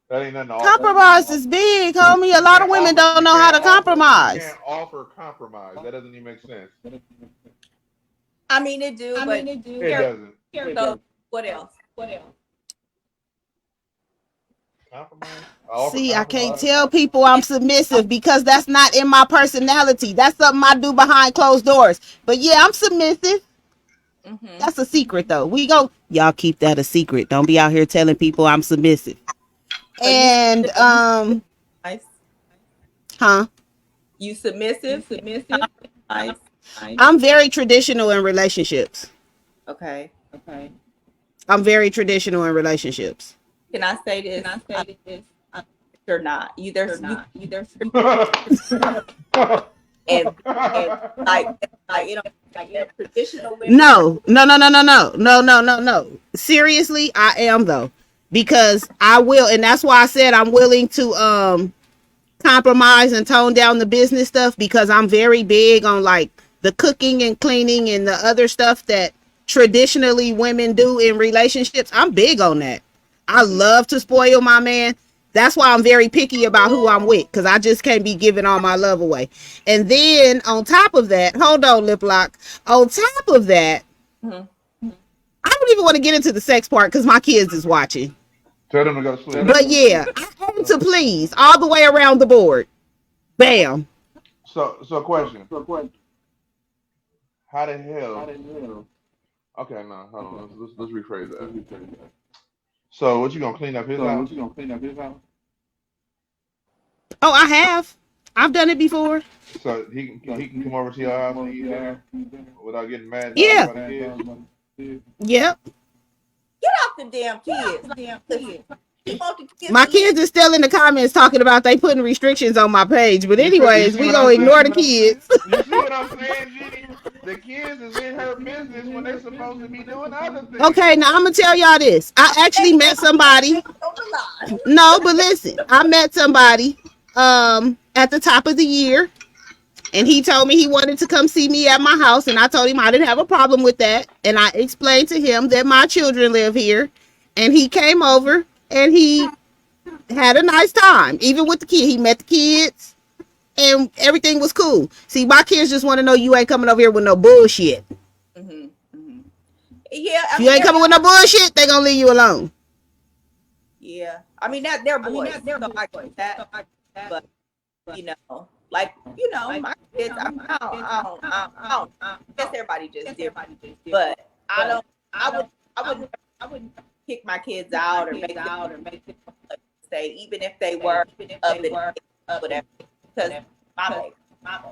That ain't nothing to offer. compromise is big, homie. A You lot of can't women offer. don't know how to You compromise. can't offer compromise. That doesn't even make sense. I mean, it do, but It doesn't. so what else? Compromise. I offer See, I can't compromise. tell people I'm submissive because that's not in my personality. That's something I do behind closed doors. But yeah, I'm submissive. Mm-hmm. That's a secret though. Y'all keep that a secret. Don't be out here telling people I'm submissive. So And nice. huh? You submissive? Nice. I'm very traditional in relationships. Okay. I'm very traditional in relationships. Can I say this? You're not. Either and like you know traditional women. No. Seriously, I am though. Because I will, and that's why I said I'm willing to compromise and tone down the business stuff because I'm very big on like the cooking and cleaning and the other stuff that traditionally women do in relationships. I'm big on that. I love to spoil my man. That's why I'm very picky about who I'm with because I just can't be giving all my love away. And then on top of that, hold on, LIPLOCK. On top of that, Mm-hmm. I don't even want to get into the sex part because my kids is watching. Tell them to go to sleep. But yeah, I aim to please all the way around the board. Bam. So question. How the hell? Okay, no, hold on. Let's rephrase that. So, what you gonna clean up his house? Oh, I have. I've done it before. So he can come over to your house and eat dinner without getting mad and talking Yeah. about the kids. Yep. Get off the damn kids. You want the kids My to live. kids are still in the comments talking about they putting restrictions on my page. But You anyways, see we what gonna I'm ignore saying? the kids. You see what I'm saying, G? The kids is in her business when they're supposed to be doing other things. Okay, now I'm gonna tell y'all this. I actually met somebody. No, but listen, I met somebody at the top of the year. And he told me he wanted to come see me at my house. And I told him I didn't have a problem with that. And I explained to him that my children live here. And he came over and he had a nice time. Even with the kid. He met the kids. And everything was cool. See, my kids just want to know you ain't coming over here with no bullshit. Mm-hmm. Mm-hmm. Yeah, If you ain't coming with no bullshit, they gonna leave you alone. Yeah, I mean that they're boys, so I get that. But my kids. I guess everybody just different. But I wouldn't kick my kids out or make them stay, even if they were of the whatever. Because my baby,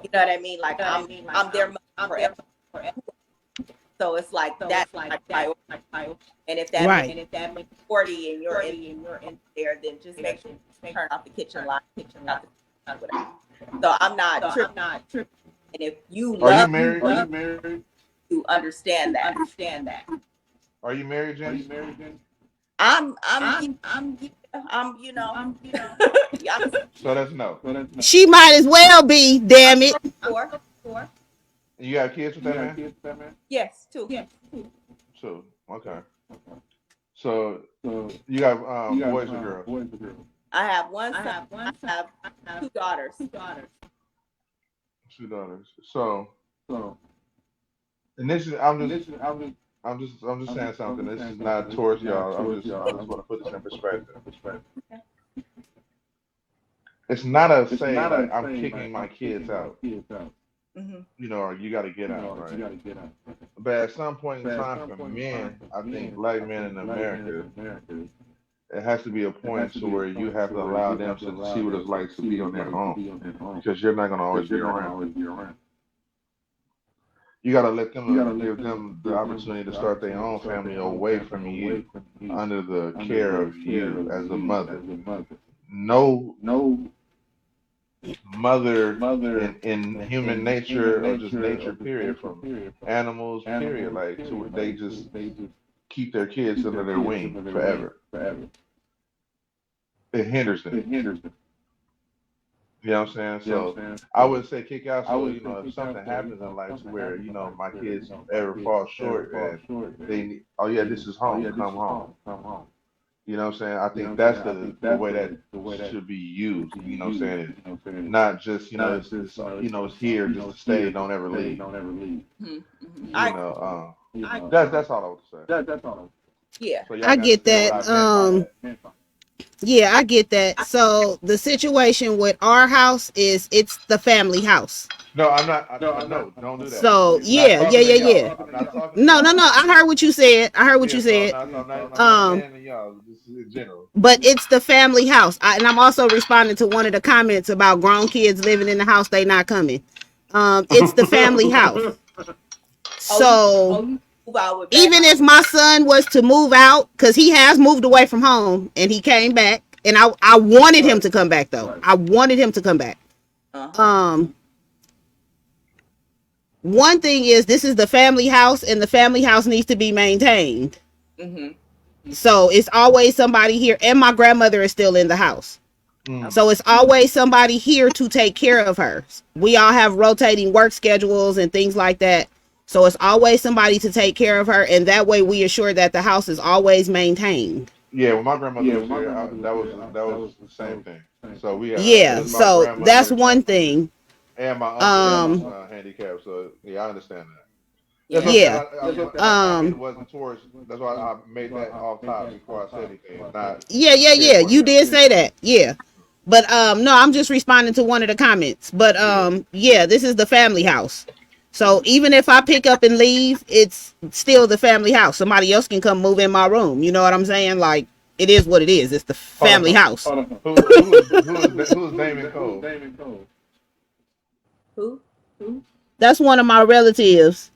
you know what I mean? Like I'm their mother forever. So it's like that's my priority. And if that Right. makes 40 and you're in there, then just make sure you turn off the kitchen light, whatever. So I'm not tripping. And if you Are you love married? you understand that. Are you married, Jenny? I'm So that's no. She might as well be, damn it. Four. You got kids with that man? Yes, two. Two. Okay. So you got boys or girls? I have one son. I have two daughters. Two daughters. So and this is I'm just saying something. This is not towards y'all. I just want to put this in perspective. It's not a say like I'm kicking my kids out. Mm-hmm. You know, or you got to get out, right? But at some point in time, for men, I think black men in America, it has to be a point to where you have to allow them to see what it's like to be on their own, because you're not going to always be around. You got to let them give them the opportunity to start their own family away from you, under the care of you as a mother. No mother in human nature or just nature period from animals period, like to where they just keep their kids under their wing forever. It hinders them. You know what I'm saying? So I would say kick out. So if something happens in life to where my kids ever fall short and oh yeah, this is home, come home. You know what I'm saying? I think that's the way that should be used. You know what I'm saying? Not just it's here just to stay, don't ever leave. Mm-hmm. That's all I would say. Yeah. So I y'all get understand what that. I meant by that. Yeah, I get that. So the situation with our house is it's the family house. No, I'm not. No, don't do that. So Not yeah, yeah, talking to yeah, yeah. y'all. I'm not talking to No, no, y'all. no. I heard what you said. I heard what Yeah, you so said. I'm not Um, saying to y'all. This is in general. but it's the family house. And I'm also responding to one of the comments about grown kids living in the house. They not coming. It's the family house. So Move out with back. even if my son was to move out, because he has moved away from home and he came back, and I wanted him Right. to come back though. I wanted him to come back. Um, one thing is this is the family house, and the family house needs to be maintained. So it's always somebody here, and my grandmother is still in the house. So it's always somebody here to take care of her. We all have rotating work schedules and things like that. So it's always somebody to take care of her, and that way we assure that the house is always maintained. Yeah, when my grandmother was here, that was the same thing. So we had Yeah, this is my so that's grandmother one thing. and my uncle is handicapped. So yeah, I understand that. That's what I'm saying. Yeah. My comment wasn't towards. That's why I made that off top before I said anything. Not Yeah. pinpointing You that. did say that. Yeah. But no, I'm just responding to one of the comments. But Yeah. yeah, this is the family house. So even if I pick up and leave, it's still the family house. Somebody else can come move in my room. You know what I'm saying? Like it is what it is. It's the Hold family on. house. Who is Damon Cole? Who? That's one of my relatives.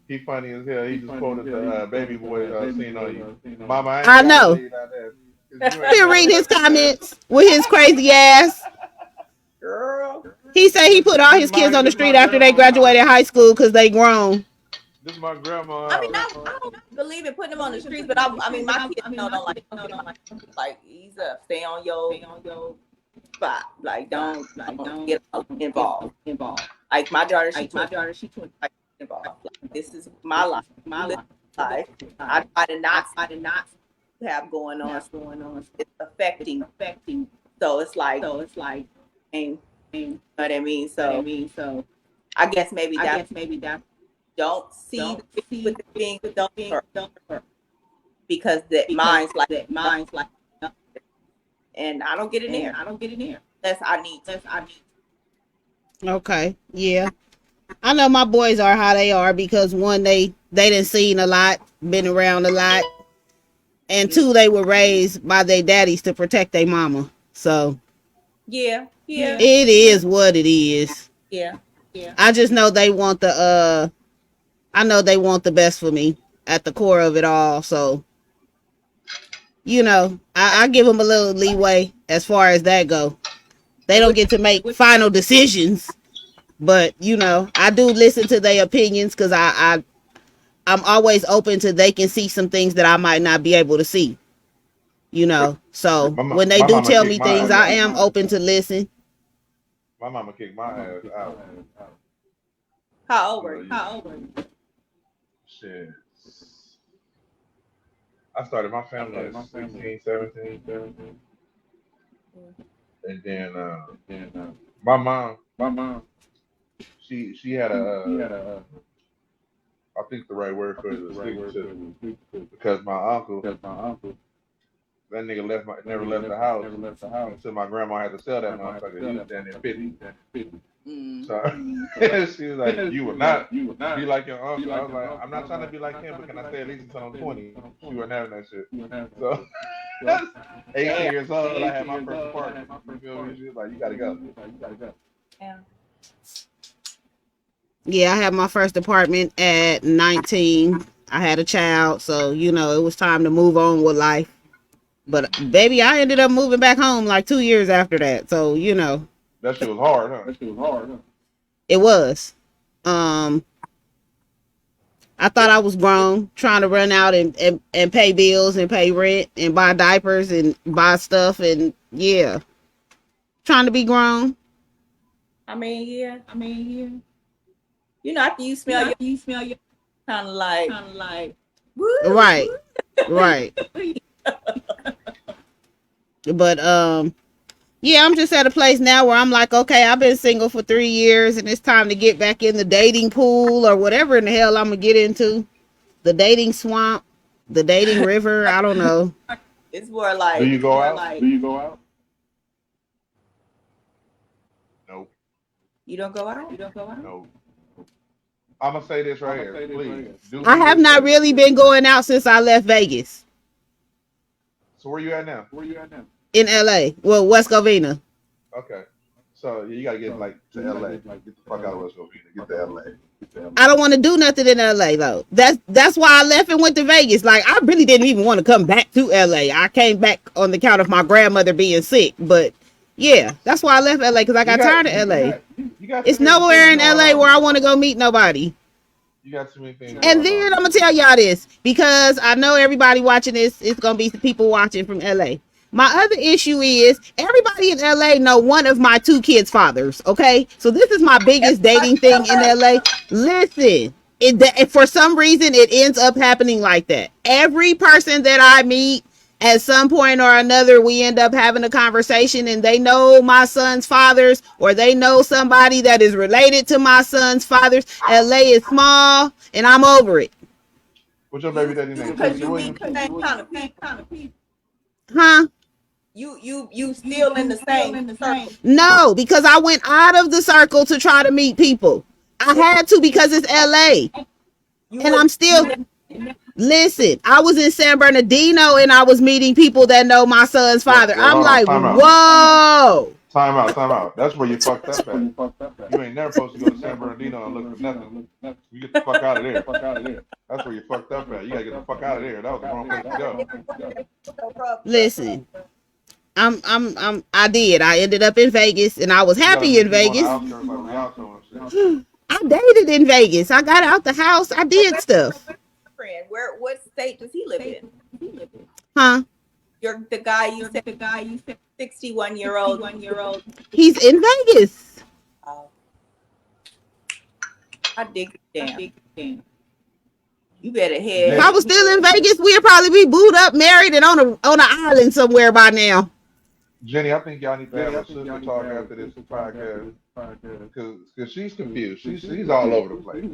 He funny as hell. He just quoted the baby boy scene on you. Mama, I ain't I gotta know. leave out there. 'Cause you ain't He'll never read his left me there. comments with his crazy ass. Girl. He said he put all This his kids on the this my street after they grandma's house. graduated high school because they grown. This is my grandma's I mean, house. I don't believe in putting them on the streets, but I mean, my kids don't like ease up, stay on your spot, like don't get involved. Like my daughter, she like involved. Like, this is my life. Life. I try to not have going on. It's affecting. So it's like, and you know what I mean. So I guess maybe that's don't see with the thing don't hurt because that mine's like and I don't get in there. Unless I need to. Okay, yeah. I know my boys are how they are because one, they done seen a lot, been around a lot, and two, they were raised by their daddies to protect their mama. So Yeah. it is what it is. Yeah. I just know they want the I know they want the best for me at the core of it all. So I give them a little leeway as far as that go. They don't get to make final decisions, but I do listen to their opinions because I'm always open to they can see some things that I might not be able to see. So when they My do mama tell kicked me my things, ass I out. am open to listen. My mama kicked my ass out. How old were you? Shit. I started my family at 16, 17. And then my mom, she had I think the right word for it is a stigmatism because my uncle, that nigga never left the house until my grandma had to sell that motherfucker. He was down there 50. So she was like, "You would not be like your uncle." I was like, "I'm not trying to be like him, but can I stay at least until I'm 20?" She wasn't having that shit. So 18 years old, I had my first apartment. You feel me? She was like, "You gotta go." Yeah. Yeah, I had my first apartment at 19. I had a child, so it was time to move on with life. But baby, I ended up moving back home like 2 years after that. So That shit was hard, huh? It was. Um, I thought I was grown, trying to run out and pay bills and pay rent and buy diapers and buy stuff and yeah, trying to be grown. I mean, yeah. You know, after you smell your kind of like, woo. Right, right. But yeah, I'm just at a place now where I'm like, okay, I've been single for 3 years and it's time to get back in the dating pool or whatever in the hell I'm gonna get into. The dating swamp, the dating river, I don't know. It's more like. Do you go out? Nope. You don't go out? Nope. I'm gonna say this right here, please. Do I me have this not favor. really been going out since I left Vegas So where you at now? in LA. Well, West Covina. Okay. So you gotta get like to LA. Get the fuck out of West Covina. Get to LA. I don't want to do nothing in LA though. That's why I left and went to Vegas. Like I really didn't even want to come back to LA. I came back on the count of my grandmother being sick. But yeah, that's why I left LA because I got tired of LA. You got It's too many nowhere in things LA going where I on. want to go meet nobody. You got too many things And going then on. I'm gonna tell y'all this because I know everybody watching this. It's gonna be some people watching from LA. My other issue is everybody in LA know one of my 2 kids' fathers. Okay, so this is my biggest dating thing in LA. Listen, for some reason it ends up happening like that. Every person that I meet, at some point or another, we end up having a conversation and they know my son's fathers or they know somebody that is related to my son's fathers. LA is small and I'm over it. What's your baby daddy name? Because Casey you Williams? meet the same kind of people. Huh? You still in the same circle. No, because I went out of the circle to try to meet people. I had to because it's LA. And I'm still, listen, I was in San Bernardino and I was meeting people that know my son's father. Well, I'm hold on. like, Time out. whoa. Time out. That's where you fucked up at. You ain't never supposed to go to San Bernardino and look for nothing. You get the fuck out of there. That's where you fucked up at. You gotta get the fuck out of there. That was the wrong place to go. Listen, I did. I ended up in Vegas and I was happy in Vegas. I dated in Vegas. I got out the house. I did stuff. Friend, what state does he live in? Huh? The guy you said 61-year-old. He's in Vegas. I dig it down. You better head. If I was still in Vegas, we'd probably be booed up, married, and on an island somewhere by now. Jenny, I think y'all need to have a sister talk after this podcast because she's confused. She's all over the place.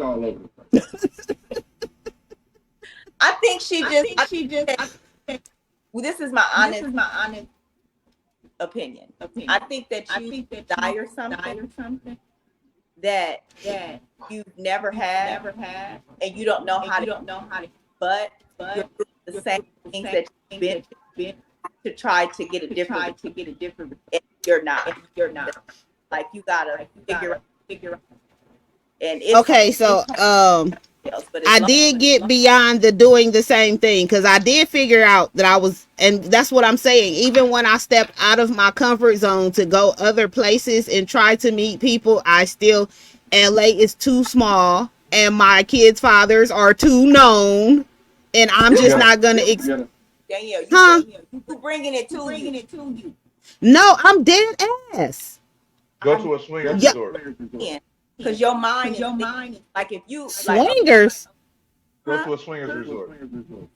I think she just. Well, this is my honest opinion. I think that you desire something that you've never had, and you don't know how to. But you're doing the same things that you've been to try to get it different. And you're not. Like you gotta figure out. And okay, so I did get beyond the doing the same thing because I did figure out that I was, and that's what I'm saying. Even when I stepped out of my comfort zone to go other places and try to meet people, I still, LA is too small and my kids' fathers are too known, and I'm just not gonna. Danielle, you bringing it to you. No, I'm dead ass. Go to a swingers resort. Because your mind is like if you swingers. Go to a swingers resort.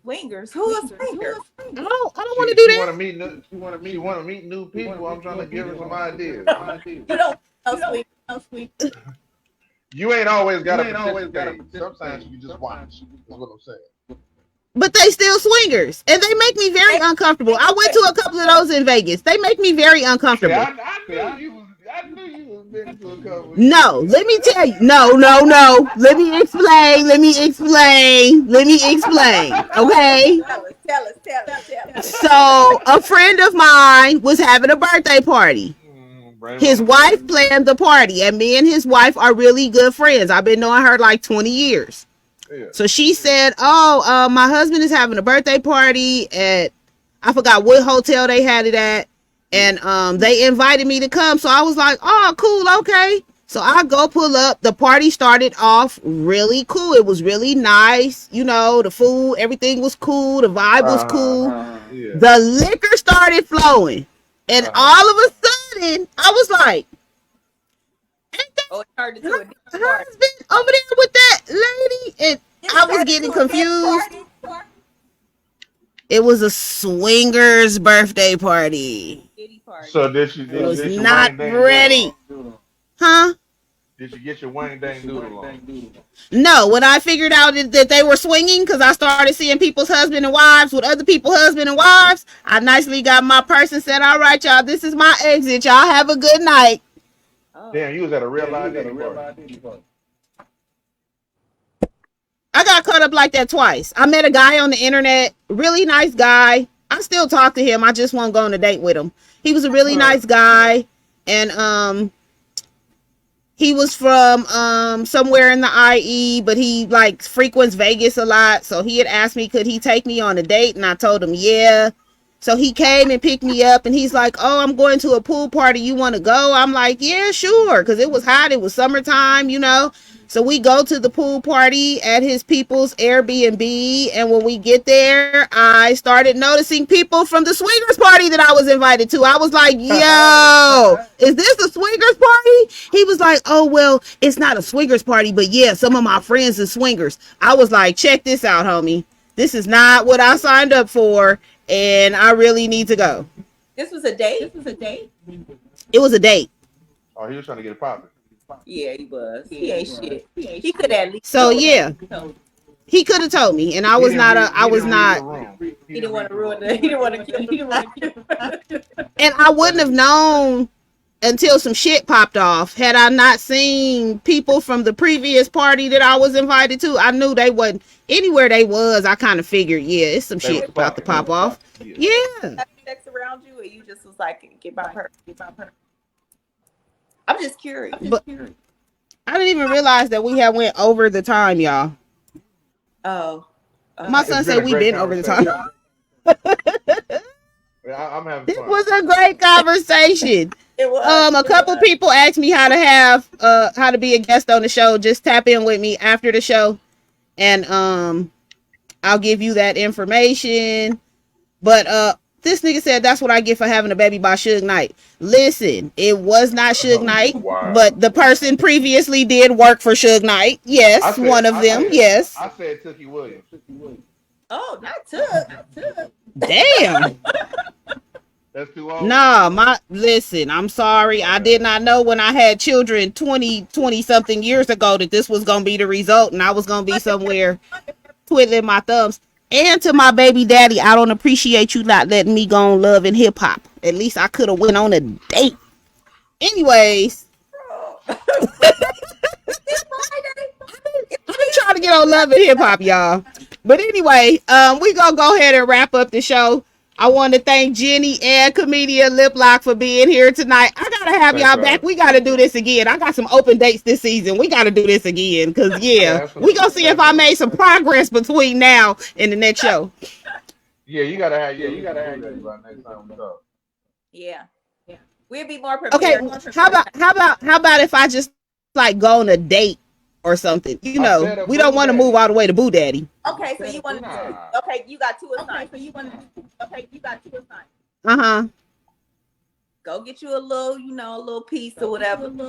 Swingers? Who is swingers? I don't want to do that. She want to meet new people. I'm trying to give her some ideas. You don't know swingers. You ain't always got to participate. Sometimes you just watch. That's what I'm saying. But they still swingers, and they make me very uncomfortable. I went to a couple of those in Vegas. They make me very uncomfortable. I knew you was been to a couple. No, let me tell you. No. Let me explain. Okay. Tell us. So a friend of mine was having a birthday party. His wife planned the party, and me and his wife are really good friends. I've been knowing her like 20 years. Yeah. So she said, my husband is having a birthday party at, I forgot what hotel they had it at. And they invited me to come. So I was like, oh, cool, okay. So I go pull up. The party started off really cool. It was really nice. You know, the food, everything was cool. The vibe was cool. Yeah. The liquor started flowing. And all of a sudden, I was like, ain't that Oh, it turned into a her party. husband over there with that lady? And It I was turned getting into a dance confused. party. It was a swingers birthday party. Kitty party. So did you I was get your not Wang Dang doodle ready. on? Huh? Did you get your Wang Dang doodle on? No, when I figured out that they were swinging, because I started seeing people's husband and wives with other people's husband and wives, I nicely got my purse and said, all right, y'all, this is my exit. Y'all have a good night. Oh. Damn, you was at a real live Diddy party. I got caught up like that twice. I met a guy on the internet, really nice guy. I still talk to him. I just won't go on a date with him. He was a really nice guy. And he was from somewhere in the IE, but he like frequents Vegas a lot. So he had asked me, could he take me on a date? And I told him, yeah. So he came and picked me up and he's like, oh, I'm going to a pool party. You want to go? I'm like, yeah, sure. Because it was hot. It was summertime, you know. So we go to the pool party at his people's Airbnb. And when we get there, I started noticing people from the swingers party that I was invited to. I was like, yo, is this a swingers party? He was like, oh, well, it's not a swingers party, but yeah, some of my friends are swingers. I was like, check this out, homie. This is not what I signed up for. And I really need to go. This was a date? It was a date. Oh, he was trying to get it popping. Yeah, he was. He ain't shit. He could at least. So yeah, he could have told me, and I was not. He didn't want to ruin it. He didn't want to. And I wouldn't have known until some shit popped off. Had I not seen people from the previous party that I was invited to, I knew they wasn't anywhere they was. I kind of figured, yeah, it's some shit about to pop off. Yeah. Sex around you, or you just was like, get by her. I'm just curious. But I didn't even realize that we had went over the time, y'all. Oh. My son said we've been over the time. I'm having This fun. was a great conversation. It was. A couple people asked me how to be a guest on the show. Just tap in with me after the show, and I'll give you that information. But this nigga said that's what I get for having a baby by Suge Knight. Listen, it was not Suge Knight, but the person previously did work for Suge Knight. Yes, one of them. Yes. I said Tookie Williams. Oh, not Took. Damn. That's too old. Nah, listen, I'm sorry. I did not know when I had children 20 something years ago that this was going to be the result and I was going to be somewhere twiddling my thumbs. And to my baby daddy, I don't appreciate you not letting me go on Love and Hip Hop. At least I could have went on a date. Anyways. I've been trying to get on Love and Hip Hop, y'all. But anyway, we gonna go ahead and wrap up the show. I want to thank Jenny and comedian LIPLOCK for being here tonight. I gotta have y'all back. We gotta do this again. I got some open dates this season. We gotta do this again because we gonna see if I made some progress between now and the next show. Yeah, you gotta have that by next time we talk. Yeah. We'll be more prepared. Okay, how about if I just like go on a date or something? You know, we don't want to move all the way to Boo Daddy. Okay, so you want to? Okay, you got two assignments. Go get you a little piece or whatever. And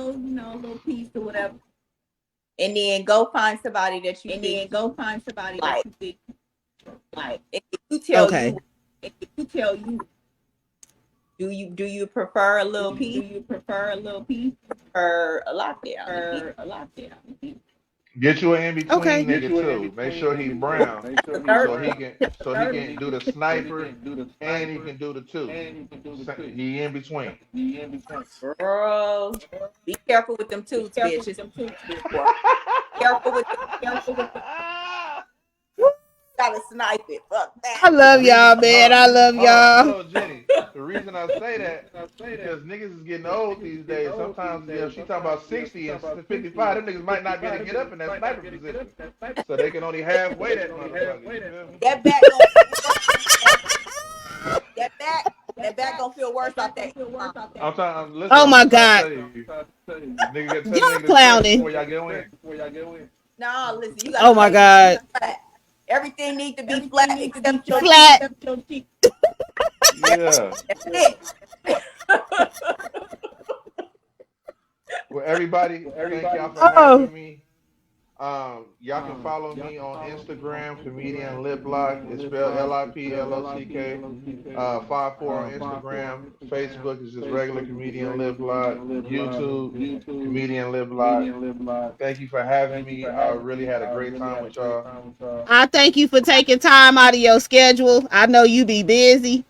then go find somebody that you like. If you tell you. Do you prefer a little piece? Or a lockdown? Get you an in-between nigga too. Make sure he brown. So he can do the sniper and he can do the two. He in between. Girl, be careful with them toots, bitches. Careful with them. Gotta snipe it. Fuck that. I love y'all, man. I love y'all. Jenny, the reason I say that because niggas is getting old these days. Sometimes she talking about 60 and 55. Them niggas might not be able to get up in that sniper position, so they can only halfway that motherfucker. That back gonna feel worse out there. I'm trying. Listen, Oh my I'm trying to God. tell you, nigga, get tell the Y'all nigga to stretch clowning. before y'all go in. No, listen, you Oh gotta my lay God. flat. Everything need to be flat except your cheek. Flat. Yeah. That's it. Well, everybody, thank y'all for Oh. having me. Y'all can follow me on Instagram, comedian LIPLOCK. It's spelled LIPLOCK. 54 on Instagram. Facebook is just regular comedian LIPLOCK. YouTube, comedian LIPLOCK. Thank you for having me. I really had a great time with y'all. I thank you for taking time out of your schedule. I know you be busy.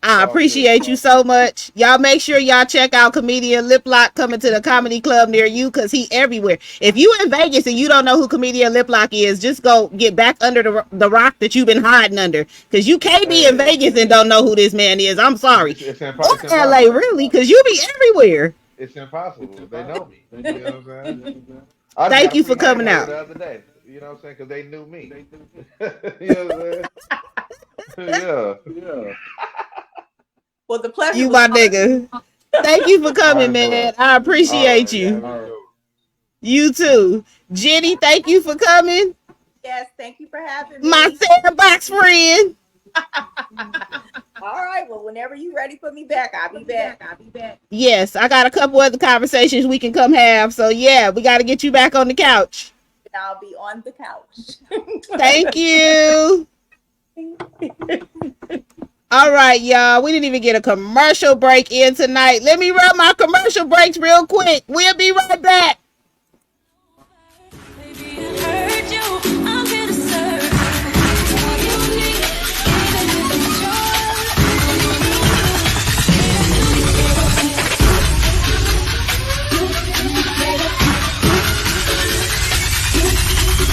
It's I all good. appreciate you so much. Y'all make sure y'all check out comedian LipLock coming to the comedy club near you because he everywhere. If you in Vegas and you don't know who comedian LipLock is, just go get back under the rock that you've been hiding under because you can't be in Hey, Vegas and don't know who this man is. I'm sorry. Or it's LA impossible. really because you be everywhere. It's impossible. They know me. You know what I'm saying? I just got Thank a you for free coming hamburger out. the other day. You know what I'm saying? Because they knew me. You know what I'm saying? Yeah. Well, the pleasure You was my mine. nigga. Thank you for Might coming, as man. well. I All appreciate right. Y'all you. have a good one. You too. Jenny, thank you for coming. Yes, thank you for having My me. sandbox friend. All right. Well, whenever you ready for me back, I'll be back. Yes, I got a couple other conversations we can come have. So yeah, we got to get you back on the couch. And I'll be on the couch. Thank you. All right, y'all. We didn't even get a commercial break in tonight. Let me run my commercial breaks real quick. We'll be right back.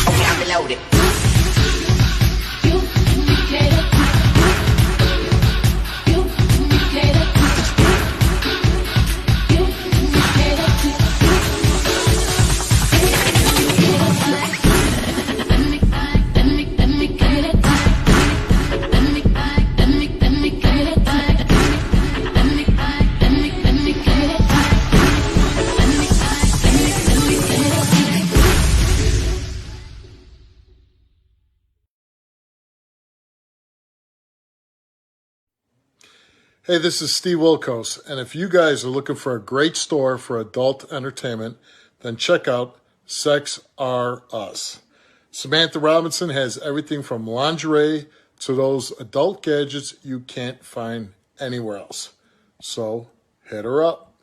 Okay, I'm reloaded. Hey, this is Steve Wilkos, and if you guys are looking for a great store for adult entertainment, then check out Sex R Us. Samantha Robinson has everything from lingerie to those adult gadgets you can't find anywhere else. So, hit her up.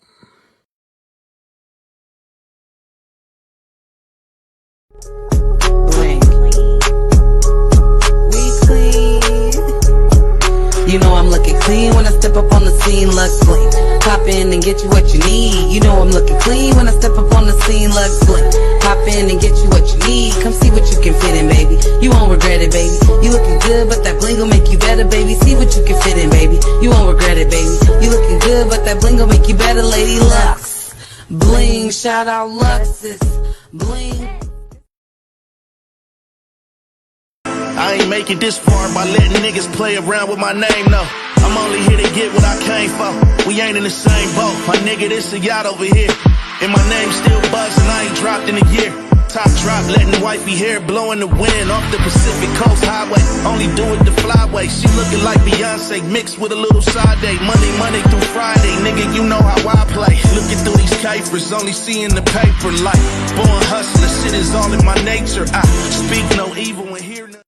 You know I'm looking clean when I step up on the scene, looks clean. Pop in and get you what you need. You know I'm looking clean when I step up on the scene, looks clean. Pop in and get you what you need. Come see what you can fit in, baby. You won't regret it, baby. You looking good, but that bling will make you better, baby. See what you can fit in, baby. You won't regret it, baby. You looking good, but that bling will make you better, lady. Lux, bling, shout out Luxus, bling. I ain't make it this far by letting niggas play around with my name, no. I'm only here to get what I came for. We ain't in the same boat. My nigga, this a yacht over here. And my name still buzzing, I ain't dropped in a year. Top drop, letting wifey hair blowing the wind off the Pacific Coast Highway. Only do it the flyway. She looking like Beyonce mixed with a little side day. Monday through Friday, nigga, you know how I play. Looking through these capers, only seeing the paper like born hustler. Shit is all in my nature. I speak no evil and hear none.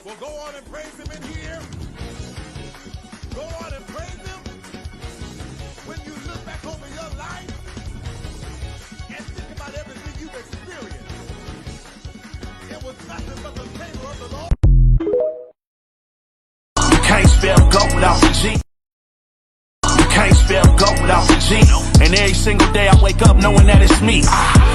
Well, go on and praise him in here. Go on and praise him. When you look back over your life and think about everything you've experienced, it was nothing but the favor of the Lord. You can't spell go without the G. You can't spell go without the G. And every single day I wake up knowing that it's me.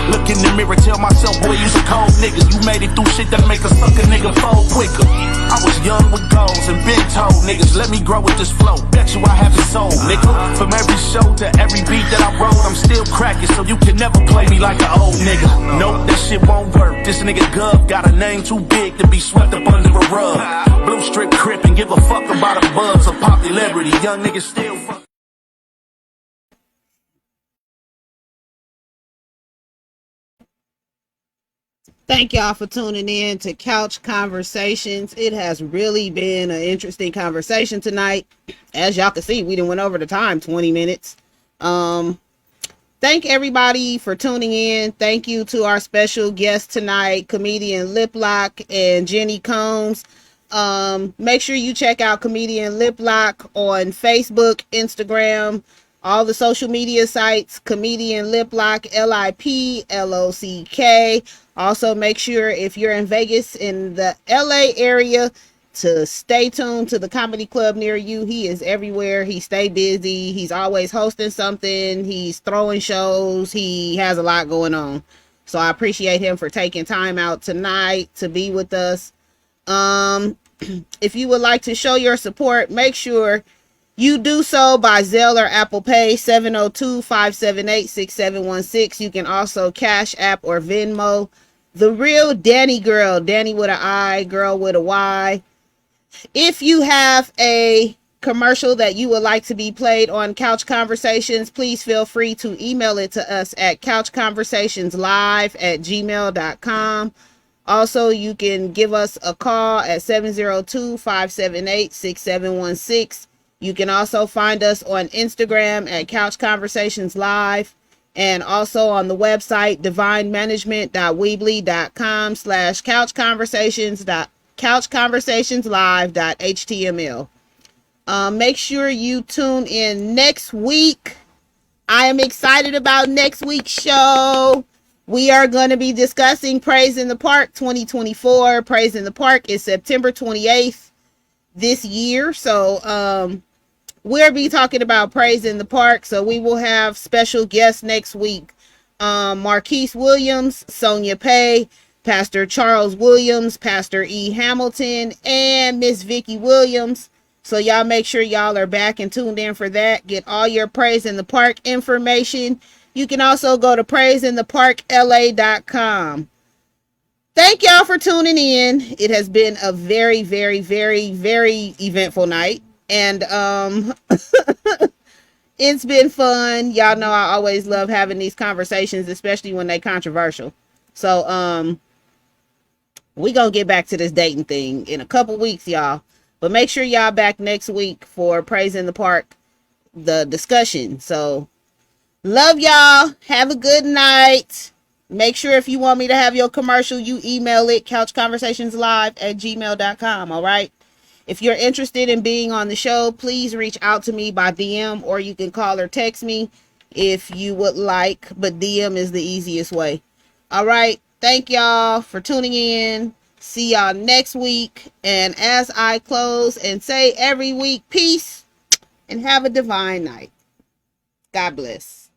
Look in the mirror, tell myself, boy, you's a cold nigga. You made it through shit that make a sucker nigga fold quicker. I was young with goals and been told, niggas, let me grow with this flow. Bet you I have a soul, nigga. From every show to every beat that I wrote, I'm still cracking, so you can never play me like an old nigga. Nope, that shit won't work. This nigga Gov got a name too big to be swept up under a rug. Blue strip crip and give a fuck about a buzz of popularity. Young niggas still fuck. Thank y'all for tuning in to Couch Conversations. It has really been an interesting conversation tonight. As y'all can see, we done went over the time, 20 minutes. Thank everybody for tuning in. Thank you to our special guest tonight, comedian LIPLOCK and Jenny Combs. Make sure you check out comedian LIPLOCK on Facebook, Instagram, all the social media sites, comedian LIPLOCK, LIPLOCK. Also, make sure if you're in Vegas, in the LA area, to stay tuned to the comedy club near you. He is everywhere. He stay busy. He's always hosting something. He's throwing shows. He has a lot going on. So I appreciate him for taking time out tonight to be with us. If you would like to show your support, make sure you do so by Zelle or Apple Pay, 702-578-6716. You can also Cash App or Venmo. The Real Danni Gyrl, Danny with an I, girl with a Y. If you have a commercial that you would like to be played on Couch Conversations, please feel free to email it to us at couchconversationslive@gmail.com. Also, you can give us a call at 702-578-6716. You can also find us on Instagram at Couch Conversations Live, and also on the website divinemanagement.weebly.com/couchconversationslive.html. Make sure you tune in next week. I am excited about next week's show. We are going to be discussing Praise in the Park 2024. Praise in the Park is September 28th this year. So we'll be talking about Praise in the Park. So we will have special guests next week. Marquise Williams, Sonia Pay, Pastor Charles Williams, Pastor E. Hamilton, and Miss Vicky Williams. So y'all make sure y'all are back and tuned in for that. Get all your Praise in the Park information. You can also go to praiseintheparkla.com. Thank y'all for tuning in. It has been a very, very, very, very eventful night. And it's been fun. Y'all know I always love having these conversations, especially when they controversial. So we gonna get back to this dating thing in a couple weeks, y'all. But make sure y'all back next week for Praise in the Park, the discussion. So love y'all. Have a good night. Make sure if you want me to have your commercial, you email it, couchconversationslive@gmail.com. All right. If you're interested in being on the show, please reach out to me by DM, or you can call or text me if you would like, but DM is the easiest way. All right. Thank y'all for tuning in. See y'all next week. And as I close and say every week, peace and have a divine night. God bless.